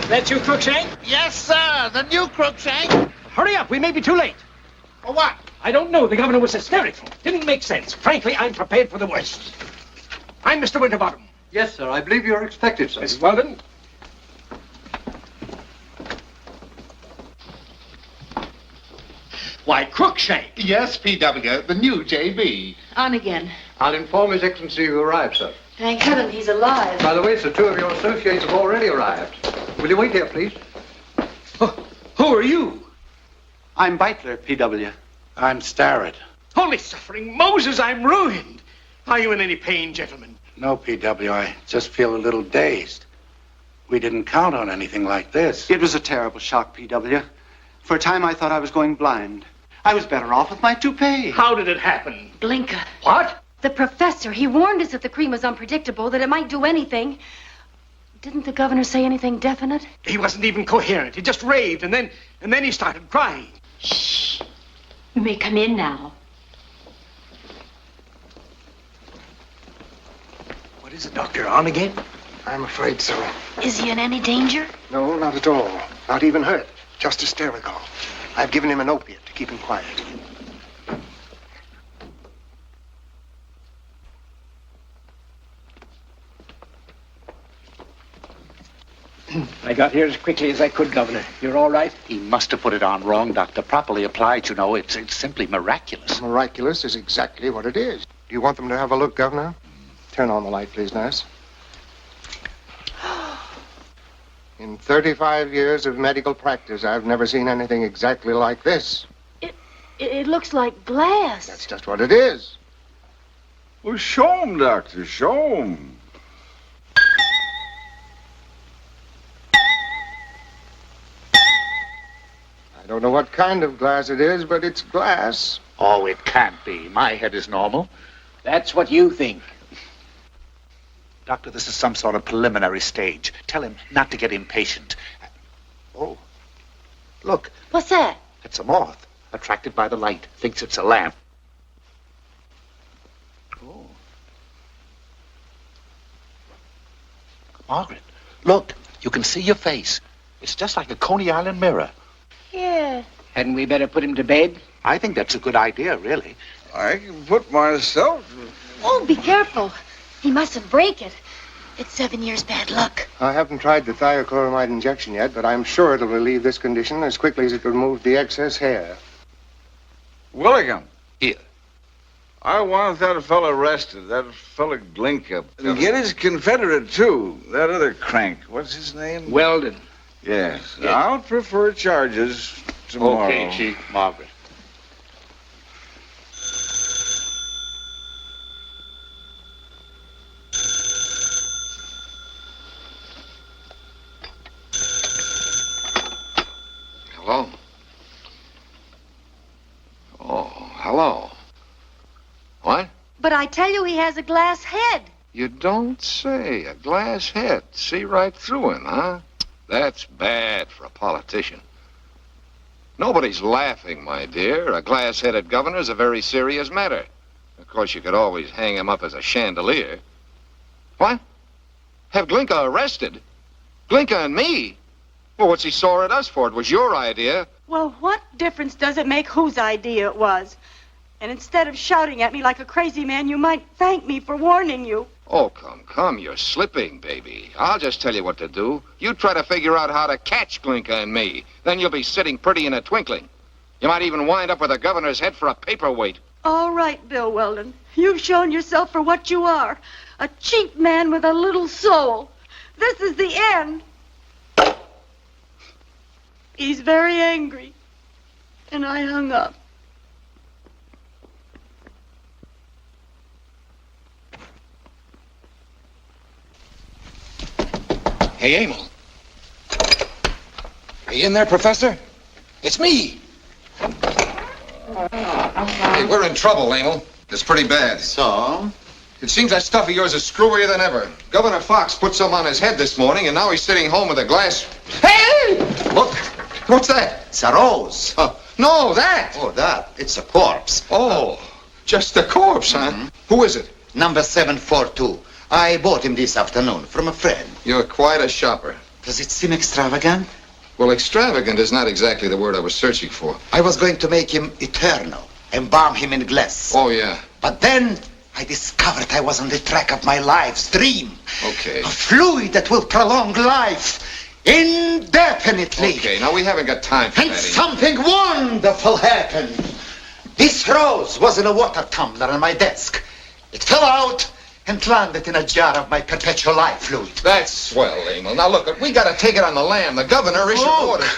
That's you, Crookshank? Yes, sir. The new Crookshank. Hurry up. We may be too late. For what? I don't know. The governor was hysterical. Didn't make sense. Frankly, I'm prepared for the worst. I'm Mr. Winterbottom. Yes, sir. I believe you're expected, sir. Mrs. Weldon? Why, Crookshank. Yes, P.W., the new J.B. On again. I'll inform His Excellency you arrived, sir. Thank heaven he's alive. By the way, sir, 2 of your associates have already arrived. Will you wait here, please? Who are you? I'm Beitler, P.W. I'm Starrett. Holy suffering Moses, I'm ruined. Are you in any pain, gentlemen? No, P.W., I just feel a little dazed. We didn't count on anything like this. It was a terrible shock, P.W. For a time, I thought I was going blind. I was better off with my toupee. How did it happen? Blinker. What? The professor, he warned us that the cream was unpredictable, that it might do anything. Didn't the governor say anything definite? He wasn't even coherent. He just raved, and then he started crying. Shh. You may come in now. What is it, Doctor? On again? I'm afraid so. Is he in any danger? No, not at all. Not even hurt. Just hysterical. I've given him an opiate to keep him quiet. I got here as quickly as I could, Governor. You're all right? He must have put it on wrong, Doctor. Properly applied, you know, it's simply miraculous. Miraculous is exactly what it is. Do you want them to have a look, Governor? Turn on the light, please, nurse. In 35 years of medical practice, I've never seen anything exactly like this. It looks like glass. That's just what it is. Well, show 'em, Doctor, show 'em. I don't know what kind of glass it is, but it's glass. Oh, it can't be. My head is normal. That's what you think. Doctor, this is some sort of preliminary stage. Tell him not to get impatient. Oh, look. What's that? It's a moth, attracted by the light. Thinks it's a lamp. Oh. Margaret, look. You can see your face. It's just like a Coney Island mirror. Yeah. Hadn't we better put him to bed? I think that's a good idea, really. I can put myself... Oh, be careful. He mustn't break it. It's 7 years bad luck. I haven't tried the thiochloride injection yet, but I'm sure it'll relieve this condition as quickly as it removes the excess hair. Willingham. Here. I want that fella arrested, that fella Glinka. And get his confederate, too. That other crank. What's his name? Weldon. Yes. I'll prefer charges tomorrow. Okay, Chief. Margaret. Hello? Oh, hello. What? But I tell you, he has a glass head. You don't say. A glass head. See right through him, huh? That's bad for a politician. Nobody's laughing, my dear. A glass-headed governor's a very serious matter. Of course, you could always hang him up as a chandelier. What? Have Glinka arrested? Glinka and me? Well, what's he sore at us for? It was your idea. Well, what difference does it make whose idea it was? And instead of shouting at me like a crazy man, you might thank me for warning you. Oh, come, you're slipping, baby. I'll just tell you what to do. You try to figure out how to catch Glinka and me. Then you'll be sitting pretty in a twinkling. You might even wind up with the governor's head for a paperweight. All right, Bill Weldon. You've shown yourself for what you are. A cheap man with a little soul. This is the end. He's very angry. And I hung up. Hey, Emil. Are you in there, Professor? It's me. Hey, we're in trouble, Emil. It's pretty bad. So? It seems that stuff of yours is screwier than ever. Governor Fox put some on his head this morning, and now he's sitting home with a glass. Hey! Look, what's that? It's a rose. No, that. Oh, that. It's a corpse. Oh, just a corpse, huh? Who is it? Number 742. I bought him this afternoon from a friend. You're quite a shopper. Does it seem extravagant? Well, extravagant is not exactly the word I was searching for. I was going to make him eternal, embalm him in glass. Oh, yeah. But then I discovered I was on the track of my life's dream. Okay. A fluid that will prolong life indefinitely. Okay, now we haven't got time for And that. something wonderful happened. This rose was in a water tumbler on my desk. It fell out and landed in a jar of my perpetual life fluid. That's swell, Emil. Now, look, we got to take it on the lam. The governor issued orders.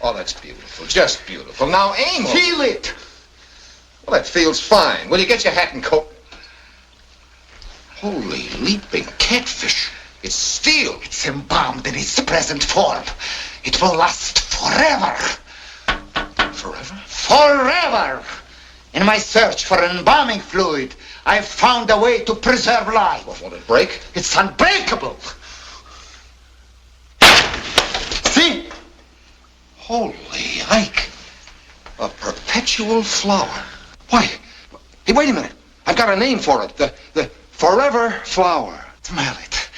Oh, that's beautiful. Just beautiful. Now, Emil. Feel it. Well, that feels fine. Will you get your hat and coat? Holy leaping catfish. It's steel. It's embalmed in its present form. It will last forever. Forever? Forever! In my search for an embalming fluid, I've found a way to preserve life. Well, won't it break? It's unbreakable. See? Holy Ike. A perpetual flower. Why? Hey, wait a minute. I've got a name for it. The forever flower. Smell it.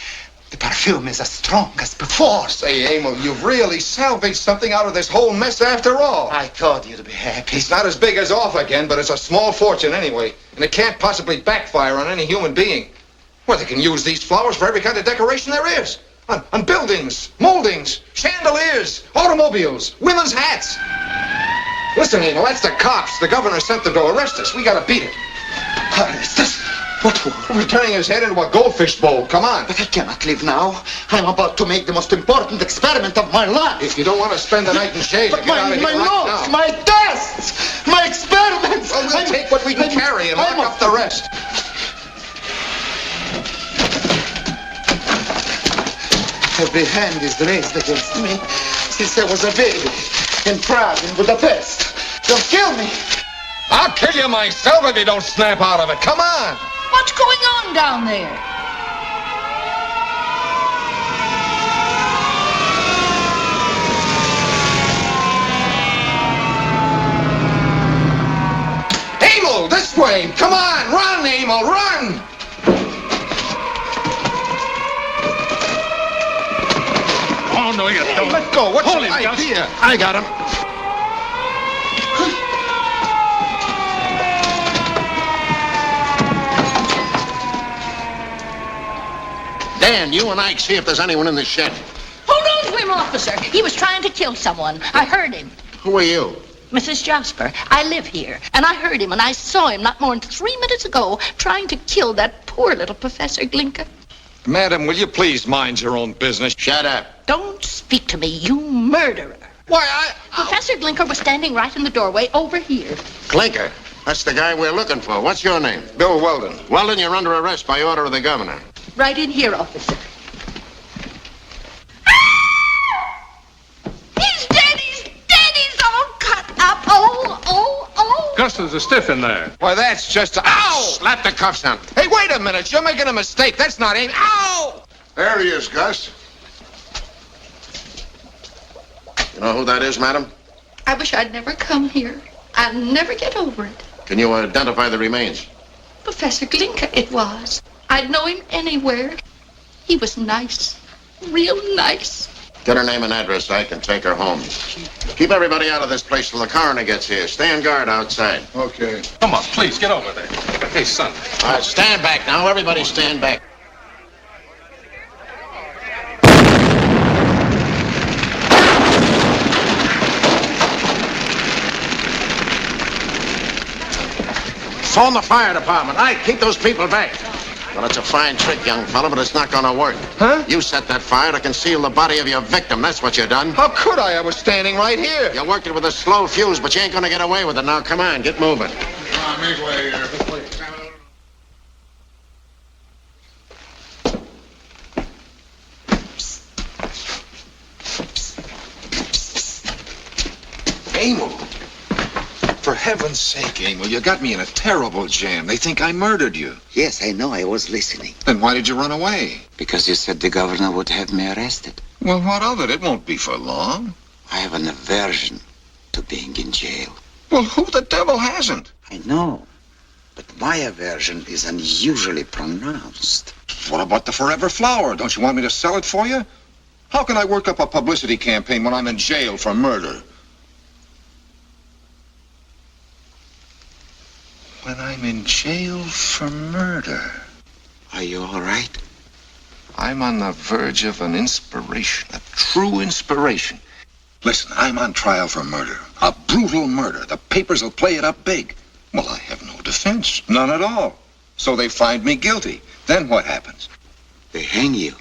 The perfume is as strong as before. Say, Emil, you've really salvaged something out of this whole mess after all. I thought you'd be happy. It's not as big as off again, but it's a small fortune anyway. And it can't possibly backfire on any human being. Well, they can use these flowers for every kind of decoration there is. On buildings, moldings, chandeliers, automobiles, women's hats. Listen, Emil, that's the cops. The governor sent them to arrest us. We gotta beat it. Arrest us? What for? We're turning his head into a goldfish bowl. Come on. But I cannot leave now. I'm about to make the most important experiment of my life. If you don't want to spend the night in shade, But get out of here my right notes, now. my tests, my experiments. Well, we'll take what we can carry and lock up the rest. Every hand is raised against me since I was a baby in Prague and Budapest. They'll kill me. I'll kill you myself if you don't snap out of it. Come on. What's going on down there? Emil, this way. Come on. Run, Emil, run. Oh, no, you don't. Let go. What's Hold your him, Gus. idea? I got him. Dan, you and Ike see if there's anyone in the shed. Hold on to him, officer. He was trying to kill someone. I heard him. Who are you? Mrs. Jasper, I live here, and I heard him, and I saw him not more than 3 minutes ago trying to kill that poor little Professor Glinka. Madam, will you please mind your own business? Shut up. Don't speak to me, you murderer. Why, Professor Glinka was standing right in the doorway over here. Clinker. That's the guy we're looking for. What's your name? Bill Weldon. Weldon, you're under arrest by order of the governor. Right in here, officer. He's dead, he's all cut up. Oh. custards are stiff in there. Why, that's just... Ow! Slap the cuffs on. Hey, wait a minute. You're making a mistake. That's not aim. Ow! There he is, Gus. You know who that is, madam? I wish I'd never come here. I'll never get over it. Can you identify the remains? Professor Glinka it was. I'd know him anywhere. He was nice. Real nice. Get her name and address so I can take her home. Keep everybody out of this place till the coroner gets here. Stay on guard outside. Okay. Come on, please, get over there. Hey, son. All right, stand back now. Everybody stand back. Phone the fire department. All right, keep those people back. Well, it's a fine trick, young fella, but it's not going to work. Huh? You set that fire to conceal the body of your victim. That's what you done. How could I? I was standing right here. You worked it with a slow fuse, but you ain't going to get away with it. Now, come on, get moving. Come on, make way here. Emil. For heaven's sake, Emil, you got me in a terrible jam. They think I murdered you. Yes, I know. I was listening. Then why did you run away? Because you said the governor would have me arrested. Well, what of it? It won't be for long. I have an aversion to being in jail. Well, who the devil hasn't? I know. But my aversion is unusually pronounced. What about the Forever Flower? Don't you want me to sell it for you? How can I work up a publicity campaign when I'm in jail for murder? When I'm in jail for murder. Are you all right? I'm on the verge of an inspiration, a true inspiration. Listen, I'm on trial for murder, a brutal murder. The papers will play it up big. Well, I have no defense, none at all. So they find me guilty. Then what happens? They hang you.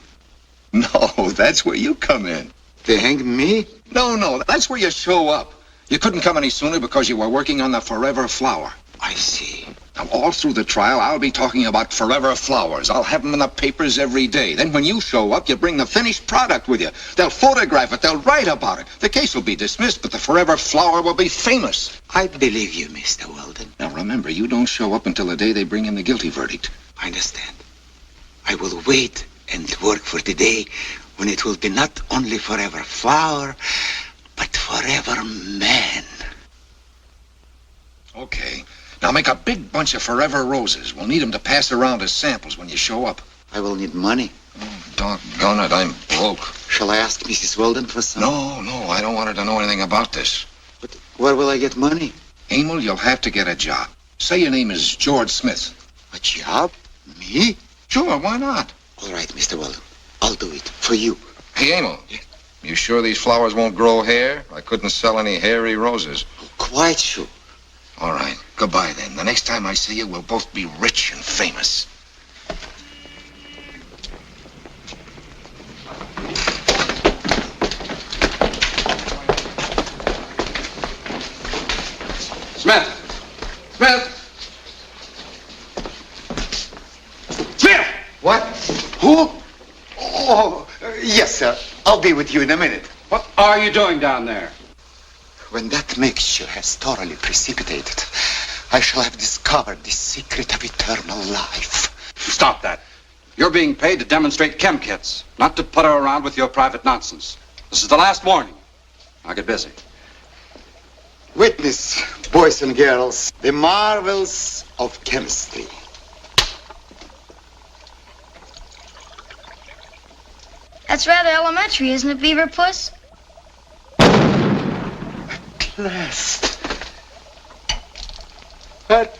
No, that's where you come in. They hang me? No, that's where you show up. You couldn't come any sooner because you were working on the Forever Flower. I see. Now, all through the trial, I'll be talking about Forever Flowers. I'll have them in the papers every day. Then when you show up, you bring the finished product with you. They'll photograph it. They'll write about it. The case will be dismissed, but the Forever Flower will be famous. I believe you, Mr. Weldon. Now, remember, you don't show up until the day they bring in the guilty verdict. I understand. I will wait and work for the day when it will be not only Forever Flower, but Forever Man. Okay. Now make a big bunch of Forever Roses. We'll need them to pass around as samples when you show up. I will need money. Oh, doggone it, I'm broke. Shall I ask Mrs. Weldon for some? No, I don't want her to know anything about this. But where will I get money? Emil, you'll have to get a job. Say your name is George Smith. A job? Me? Sure, why not? All right, Mr. Weldon. I'll do it for you. Hey, Emil. Yeah. You sure these flowers won't grow hair? I couldn't sell any hairy roses. Quite sure. All right. Goodbye, then. The next time I see you, we'll both be rich and famous. Smith! What? Who? Oh, yes, sir. I'll be with you in a minute. What are you doing down there? When that mixture has thoroughly precipitated, I shall have discovered the secret of eternal life. Stop that. You're being paid to demonstrate chem kits, not to putter around with your private nonsense. This is the last warning. Now get busy. Witness, boys and girls, the marvels of chemistry. That's rather elementary, isn't it, Beaver Puss? Last. At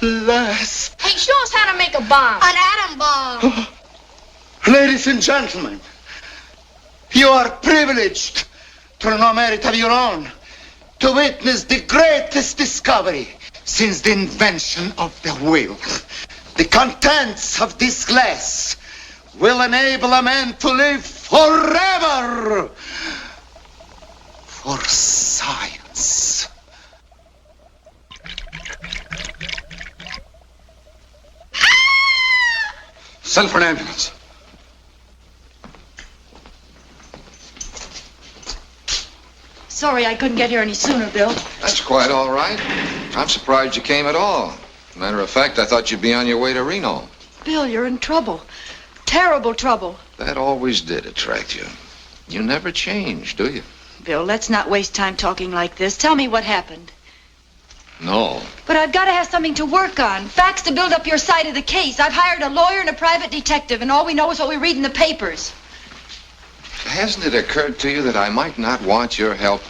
last. Hey, show us how to make a bomb. An atom bomb. Ladies and gentlemen, you are privileged through no merit of your own to witness the greatest discovery since the invention of the wheel. The contents of this glass will enable a man to live forever for science. Send for an ambulance. Sorry I couldn't get here any sooner, Bill. That's quite all right. I'm surprised you came at all. Matter of fact, I thought you'd be on your way to Reno. Bill, you're in trouble. Terrible trouble. That always did attract you. You never change, do you? Bill, let's not waste time talking like this. Tell me what happened. No. But I've got to have something to work on. Facts to build up your side of the case. I've hired a lawyer and a private detective, and all we know is what we read in the papers. Hasn't it occurred to you that I might not want your help?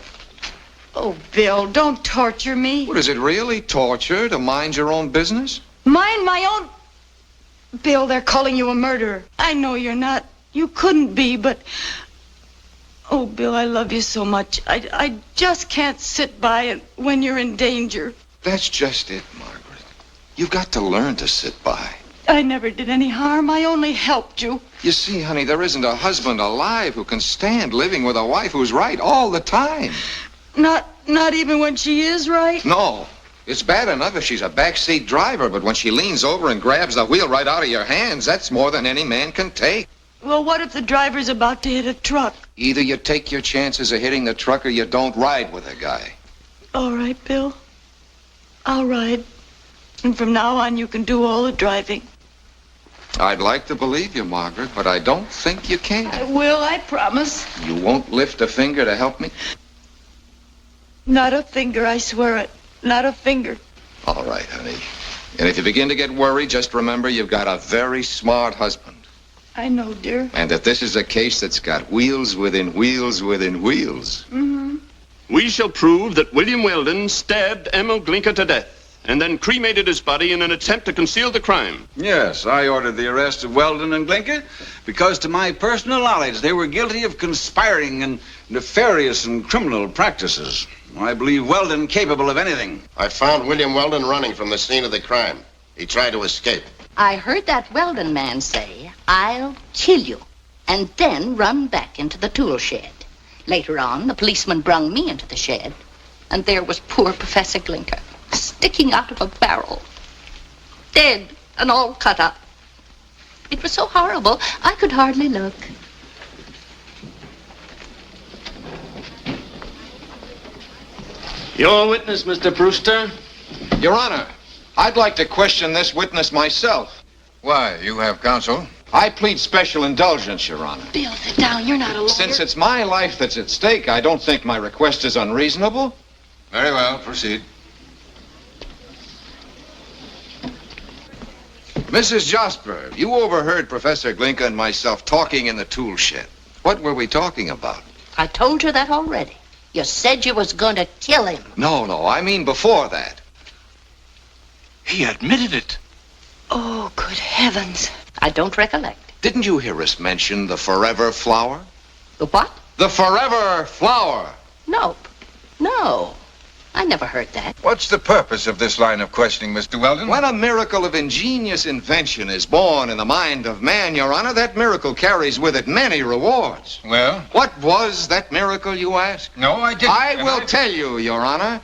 Oh, Bill, don't torture me. What, is it really torture to mind your own business? Mind my own... Bill, they're calling you a murderer. I know you're not. You couldn't be, but... Oh, Bill, I love you so much. I just can't sit by it when you're in danger. That's just it, Margaret. You've got to learn to sit by. I never did any harm. I only helped you. You see, honey, there isn't a husband alive who can stand living with a wife who's right all the time. Not even when she is right? No. It's bad enough if she's a backseat driver, but when she leans over and grabs the wheel right out of your hands, that's more than any man can take. Well, what if the driver's about to hit a truck? Either you take your chances of hitting the truck or you don't ride with a guy. All right, Bill. I'll ride. And from now on, you can do all the driving. I'd like to believe you, Margaret, but I don't think you can. I will, I promise. You won't lift a finger to help me? Not a finger, I swear it. Not a finger. All right, honey. And if you begin to get worried, just remember you've got a very smart husband. I know, dear. And that this is a case that's got wheels within wheels within wheels. Mm-hmm. We shall prove that William Weldon stabbed Emil Glinka to death and then cremated his body in an attempt to conceal the crime. Yes, I ordered the arrest of Weldon and Glinka because, to my personal knowledge, they were guilty of conspiring and nefarious and criminal practices. I believe Weldon capable of anything. I found William Weldon running from the scene of the crime. He tried to escape. I heard that Weldon man say, "I'll kill you," and then run back into the tool shed. Later on, the policeman brung me into the shed, and there was poor Professor Glinka, sticking out of a barrel, dead and all cut up. It was so horrible, I could hardly look. Your witness, Mr. Brewster. Your Honor, I'd like to question this witness myself. Why, you have counsel? I plead special indulgence, Your Honor. Bill, sit down. You're not a lawyer. Since it's my life that's at stake, I don't think my request is unreasonable. Very well, proceed. Mrs. Jasper, you overheard Professor Glinka and myself talking in the tool shed. What were we talking about? I told you that already. You said you was going to kill him. No, I mean before that. He admitted it. Oh, good heavens. I don't recollect. Didn't you hear us mention the forever flower? The what? The forever flower. Nope. No. I never heard that. What's the purpose of this line of questioning, Mr. Weldon? When a miracle of ingenious invention is born in the mind of man, Your Honor, that miracle carries with it many rewards. Well? What was that miracle, you ask? No, I didn't. I will tell you, Your Honor.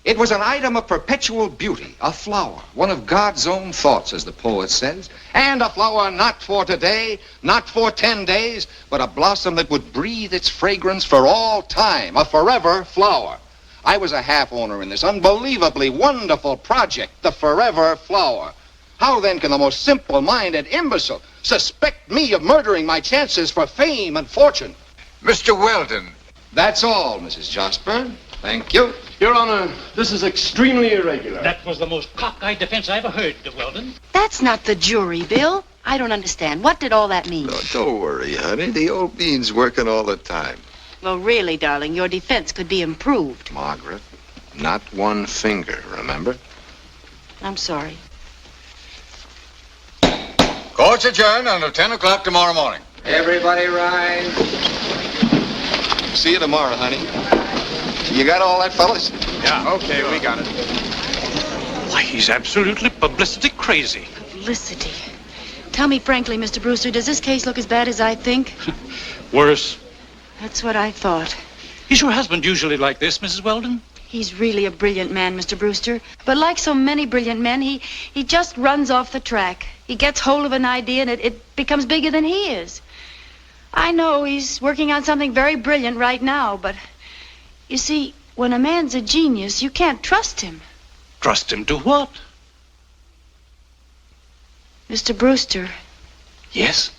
It was an item of perpetual beauty, a flower, one of God's own thoughts, as the poet says, and a flower not for today, not for 10 days, but a blossom that would breathe its fragrance for all time, a forever flower. I was a half owner in this unbelievably wonderful project, the forever flower. How then can the most simple-minded imbecile suspect me of murdering my chances for fame and fortune? Mr. Weldon. That's all, Mrs. Jasper. Thank you. Your Honor, this is extremely irregular. That was the most cockeyed defense I ever heard of Weldon. That's not the jury, Bill. I don't understand. What did all that mean? Oh, don't worry, honey. The old bean's working all the time. Well, really, darling, your defense could be improved. Margaret, not one finger, remember? I'm sorry. Court's adjourned until 10 o'clock tomorrow morning. Everybody rise. See you tomorrow, honey. You got all that, fellas? Yeah. Okay, we got it. Why, he's absolutely publicity crazy. Publicity. Tell me frankly, Mr. Brewster, does this case look as bad as I think? Worse. That's what I thought. Is your husband usually like this, Mrs. Weldon? He's really a brilliant man, Mr. Brewster. But like so many brilliant men, he just runs off the track. He gets hold of an idea and it becomes bigger than he is. I know he's working on something very brilliant right now, but you see, when a man's a genius, you can't trust him. Trust him to what? Mr. Brewster. Yes?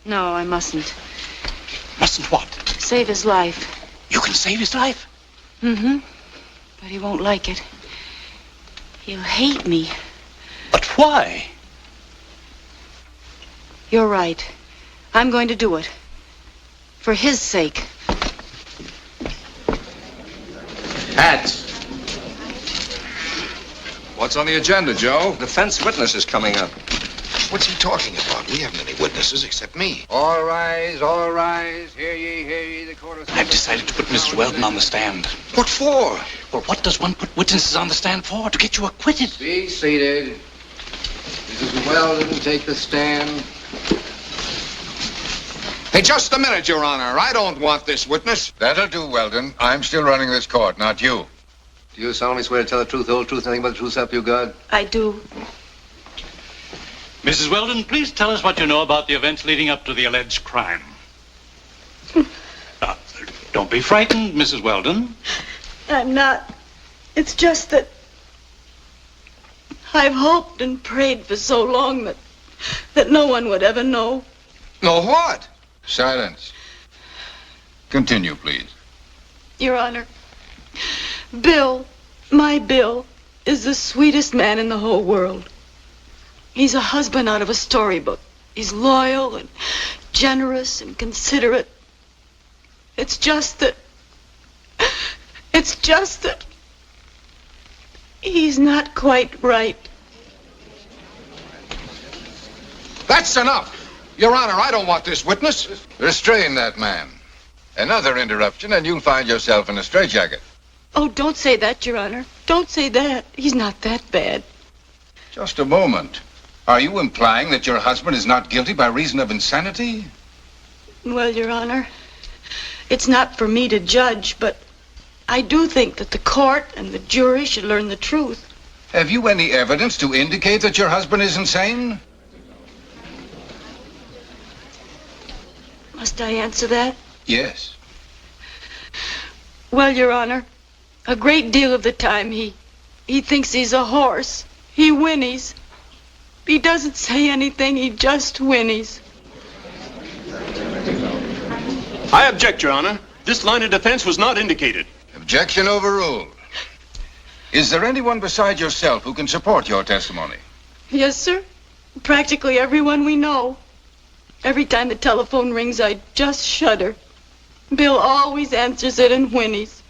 No, I mustn't. Mustn't what? Save his life. You can save his life? Mm-hmm. But he won't like it. He'll hate me. But why? You're right. I'm going to do it. For his sake. Hats. What's on the agenda, Joe? Defense witness is coming up. What's he talking about? We haven't any witnesses except me. All rise, all rise. Hear ye, the court of... I've decided to put Mrs. Weldon on the stand. What for? Well, what does one put witnesses on the stand for? To get you acquitted. Be seated. Mrs. Weldon, take the stand. Hey, just a minute, Your Honor. I don't want this witness. That'll do, Weldon. I'm still running this court, not you. Do you solemnly swear to tell the truth, the whole truth, nothing but the truth, help you God? I do. Mrs. Weldon, please tell us what you know about the events leading up to the alleged crime. Don't be frightened, Mrs. Weldon. I'm not. It's just that I've hoped and prayed for so long that no one would ever know. Know what? Silence. Continue, please. Your Honor, Bill, my Bill, is the sweetest man in the whole world. He's a husband out of a storybook. He's loyal and generous and considerate. It's just that he's not quite right. That's enough. Your Honor, I don't want this witness. Restrain that man. Another interruption and you'll find yourself in a straitjacket. Oh, don't say that, Your Honor. Don't say that. He's not that bad. Just a moment. Are you implying that your husband is not guilty by reason of insanity? Well, Your Honor, it's not for me to judge, but I do think that the court and the jury should learn the truth. Have you any evidence to indicate that your husband is insane? Must I answer that? Yes. Well, Your Honor, a great deal of the time he thinks he's a horse. He whinnies. He doesn't say anything, he just whinnies. I object, Your Honor. This line of defense was not indicated. Objection overruled. Is there anyone beside yourself who can support your testimony? Yes, sir. Practically everyone we know. Every time the telephone rings, I just shudder. Bill always answers it and whinnies.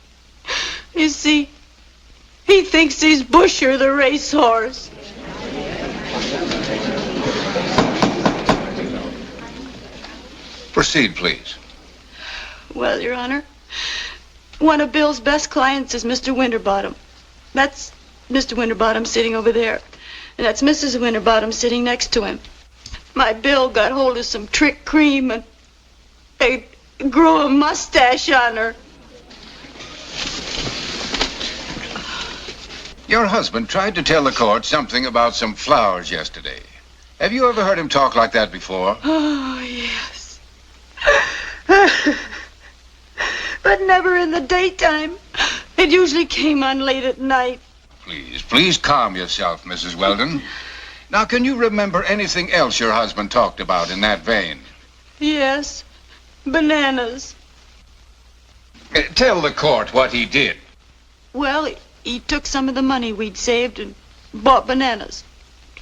You see, he thinks he's Busher, the racehorse. Proceed, please. Well, Your Honor, one of Bill's best clients is Mr. Winterbottom. That's Mr. Winterbottom sitting over there. And that's Mrs. Winterbottom sitting next to him. My Bill got hold of some trick cream and they grew a mustache on her. Your husband tried to tell the court something about some flowers yesterday. Have you ever heard him talk like that before? Oh, yes. But never in the daytime. It usually came on late at night. Please calm yourself, Mrs. Weldon. Now, can you remember anything else your husband talked about in that vein? Yes. Bananas. Tell the court what he did. Well, he took some of the money we'd saved and bought bananas.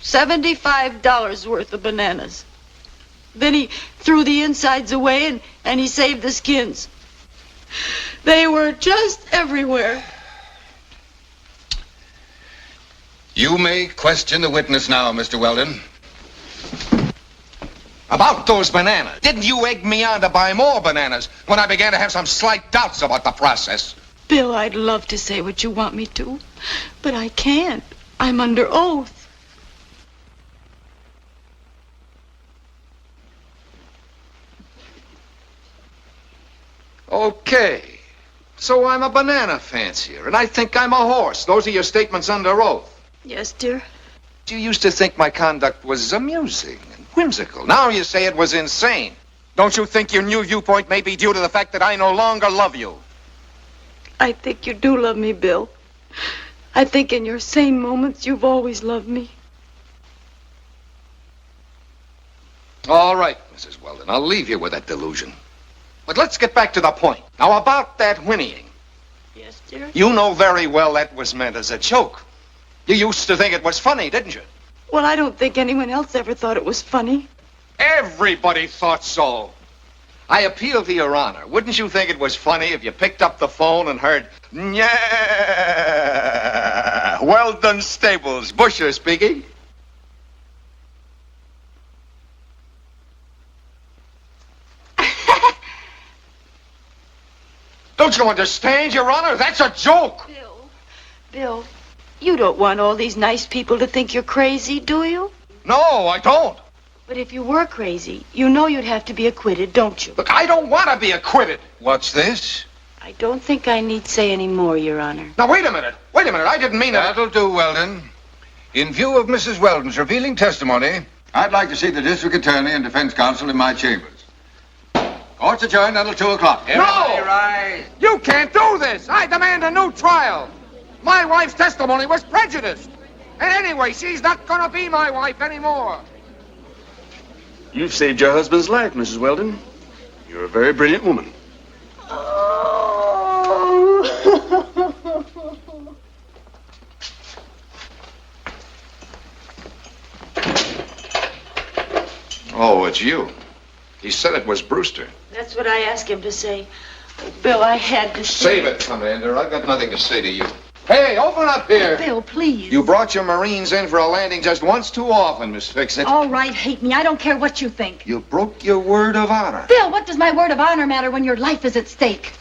$75 worth of bananas. Then he threw the insides away and he saved the skins. They were just everywhere. You may question the witness now, Mr. Weldon. About those bananas. Didn't you egg me on to buy more bananas when I began to have some slight doubts about the process? Bill, I'd love to say what you want me to, but I can't. I'm under oath. Okay. So I'm a banana fancier, and I think I'm a horse. Those are your statements under oath. Yes, dear. You used to think my conduct was amusing and whimsical. Now you say it was insane. Don't you think your new viewpoint may be due to the fact that I no longer love you? I think you do love me, Bill. I think in your sane moments you've always loved me. All right, Mrs. Weldon, I'll leave you with that delusion. But let's get back to the point. Now, about that whinnying. Yes, dear? You know very well that was meant as a joke. You used to think it was funny, didn't you? Well, I don't think anyone else ever thought it was funny. Everybody thought so. I appeal to your honor. Wouldn't you think it was funny if you picked up the phone and heard, "Yeah, Weldon Stables, Busher speaking"? Don't you understand, Your Honor? That's a joke. Bill, you don't want all these nice people to think you're crazy, do you? No, I don't. But if you were crazy, you know you'd have to be acquitted, don't you? Look, I don't want to be acquitted. What's this? I don't think I need say any more, Your Honor. Now, wait a minute. Wait a minute. I didn't mean that. That'll do, Weldon. In view of Mrs. Weldon's revealing testimony, I'd like to see the district attorney and defense counsel in my chambers. Court's adjourned until 2 o'clock. No! Rise. You can't do this. I demand a new trial. My wife's testimony was prejudiced. And anyway, she's not going to be my wife anymore. You've saved your husband's life, Mrs. Weldon. You're a very brilliant woman. Oh, it's you. He said it was Brewster. That's what I asked him to say. Oh, Bill, I had to say... Save it, Commander. I've got nothing to say to you. Hey, open up here. Bill, please. You brought your Marines in for a landing just once too often, Miss Fix-It. All right, hate me. I don't care what you think. You broke your word of honor. Bill, what does my word of honor matter when your life is at stake?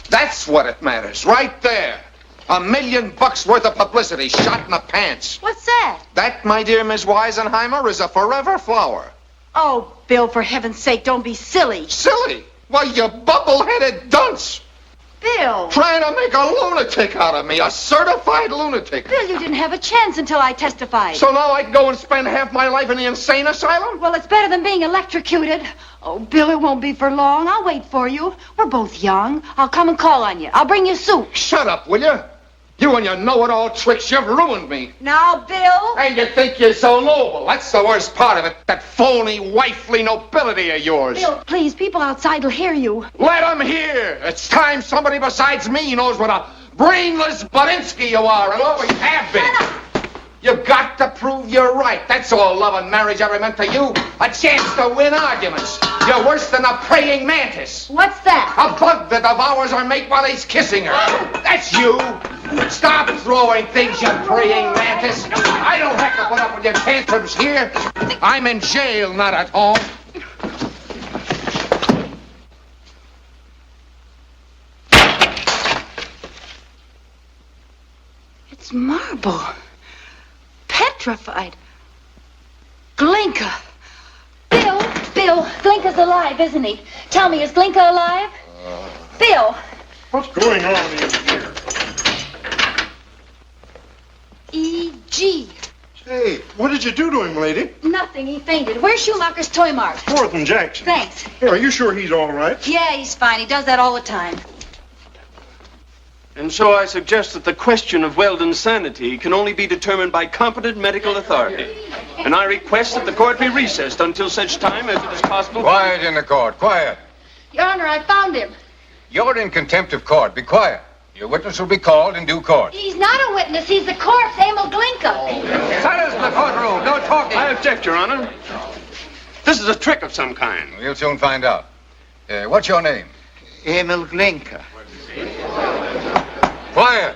That's what it matters, right there. $1 million worth of publicity shot in the pants. What's that? That, my dear Miss Weisenheimer, is a forever flower. Oh, Bill, for heaven's sake, don't be silly. Silly? Why, you bubble-headed dunce. Bill. Trying to make a lunatic out of me, a certified lunatic. Bill, you didn't have a chance until I testified. So now I can go and spend half my life in the insane asylum? Well, it's better than being electrocuted. Oh, Bill, it won't be for long. I'll wait for you. We're both young. I'll come and call on you. I'll bring you soup. Shut up, will you? You and your know-it-all tricks, you've ruined me. Now, Bill. And you think you're so noble. That's the worst part of it, that phony, wifely nobility of yours. Bill, please, people outside will hear you. Let them hear. It's time somebody besides me knows what a brainless Bodinsky you are and always have been. Shut up. You've got to prove you're right. That's all love and marriage ever meant to you. A chance to win arguments. You're worse than a praying mantis. What's that? A bug that devours her mate while he's kissing her. That's you. Stop throwing things, you praying mantis. I don't have to put up with your tantrums here. I'm in jail, not at home. It's marble. Petrified. Glinka. Bill, Glinka's alive, isn't he? Tell me, is Glinka alive? Bill. What's going on in here? E.G. Hey, what did you do to him, lady? Nothing, he fainted. Where's Schumacher's toy mart? 4th and Jackson. Thanks. Hey, are you sure he's all right? Yeah, he's fine. He does that all the time. And so I suggest that the question of Weldon's sanity can only be determined by competent medical authority. And I request that the court be recessed until such time as it is possible... Quiet in the court, quiet. Your Honor, I found him. You're in contempt of court. Be quiet. Your witness will be called in due court. He's not a witness. He's the corpse, Emil Glinka. Silence in the courtroom. No talking. I object, Your Honor. This is a trick of some kind. We'll soon find out. What's your name? Emil Glinka. Quiet.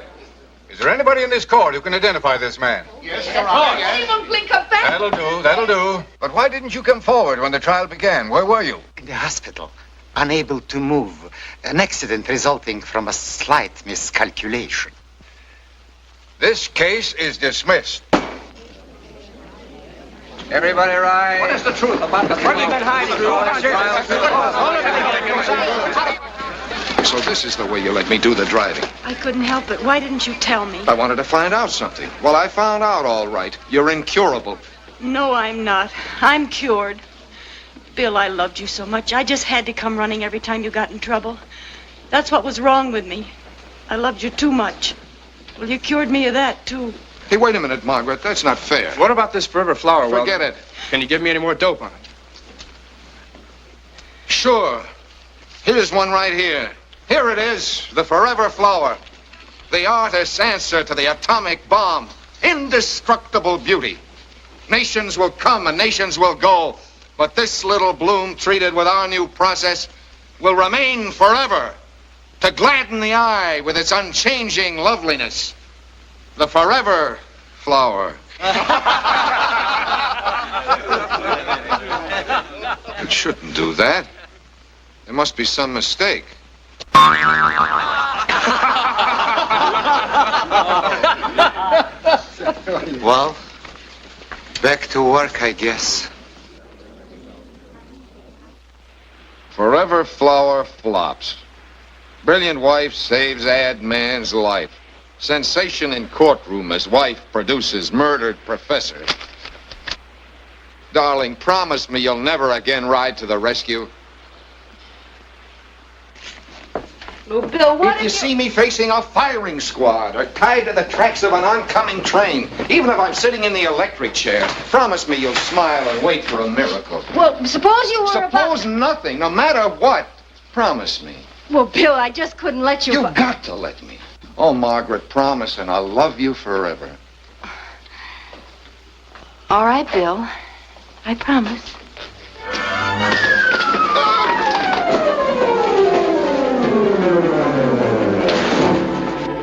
Is there anybody in this court who can identify this man? Yes, Your Honor. Emil Glinka back. That'll do. But why didn't you come forward when the trial began? Where were you? In the hospital, unable to move. An accident resulting from a slight miscalculation. This case is dismissed. Everybody rise. What is the truth about the So this is the way you let me do the driving. I couldn't help it. Why didn't you tell me? I wanted to find out something. Well, I found out all right. You're incurable. No, I'm not. I'm cured. Bill, I loved you so much. I just had to come running every time you got in trouble. That's what was wrong with me. I loved you too much. Well, you cured me of that, too. Hey, wait a minute, Margaret. That's not fair. What about this forever flower, Weldon? Forget it. Can you give me any more dope on it? Sure. Here's one right here. Here it is, the forever flower. The artist's answer to the atomic bomb. Indestructible beauty. Nations will come and nations will go, but this little bloom, treated with our new process, will remain forever to gladden the eye with its unchanging loveliness. The forever flower. It shouldn't do that. There must be some mistake. Well, back to work, I guess. Forever flower flops. Brilliant wife saves ad man's life. Sensation in courtroom as wife produces murdered professor. Darling, promise me you'll never again ride to the rescue. Oh, Bill, what If you see me facing a firing squad or tied to the tracks of an oncoming train, even if I'm sitting in the electric chair, promise me you'll smile and wait for a miracle. Well, suppose you were Suppose nothing, no matter what. Promise me. Well, Bill, I just couldn't let you... You've got to let me. Oh, Margaret, promise, and I'll love you forever. All right, Bill. I promise.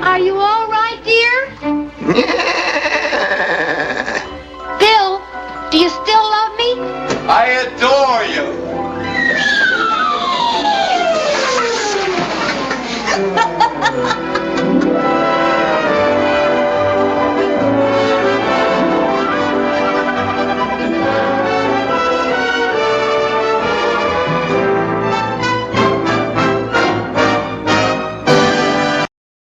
Are you all right, dear? Bill, do you still love me? I adore you.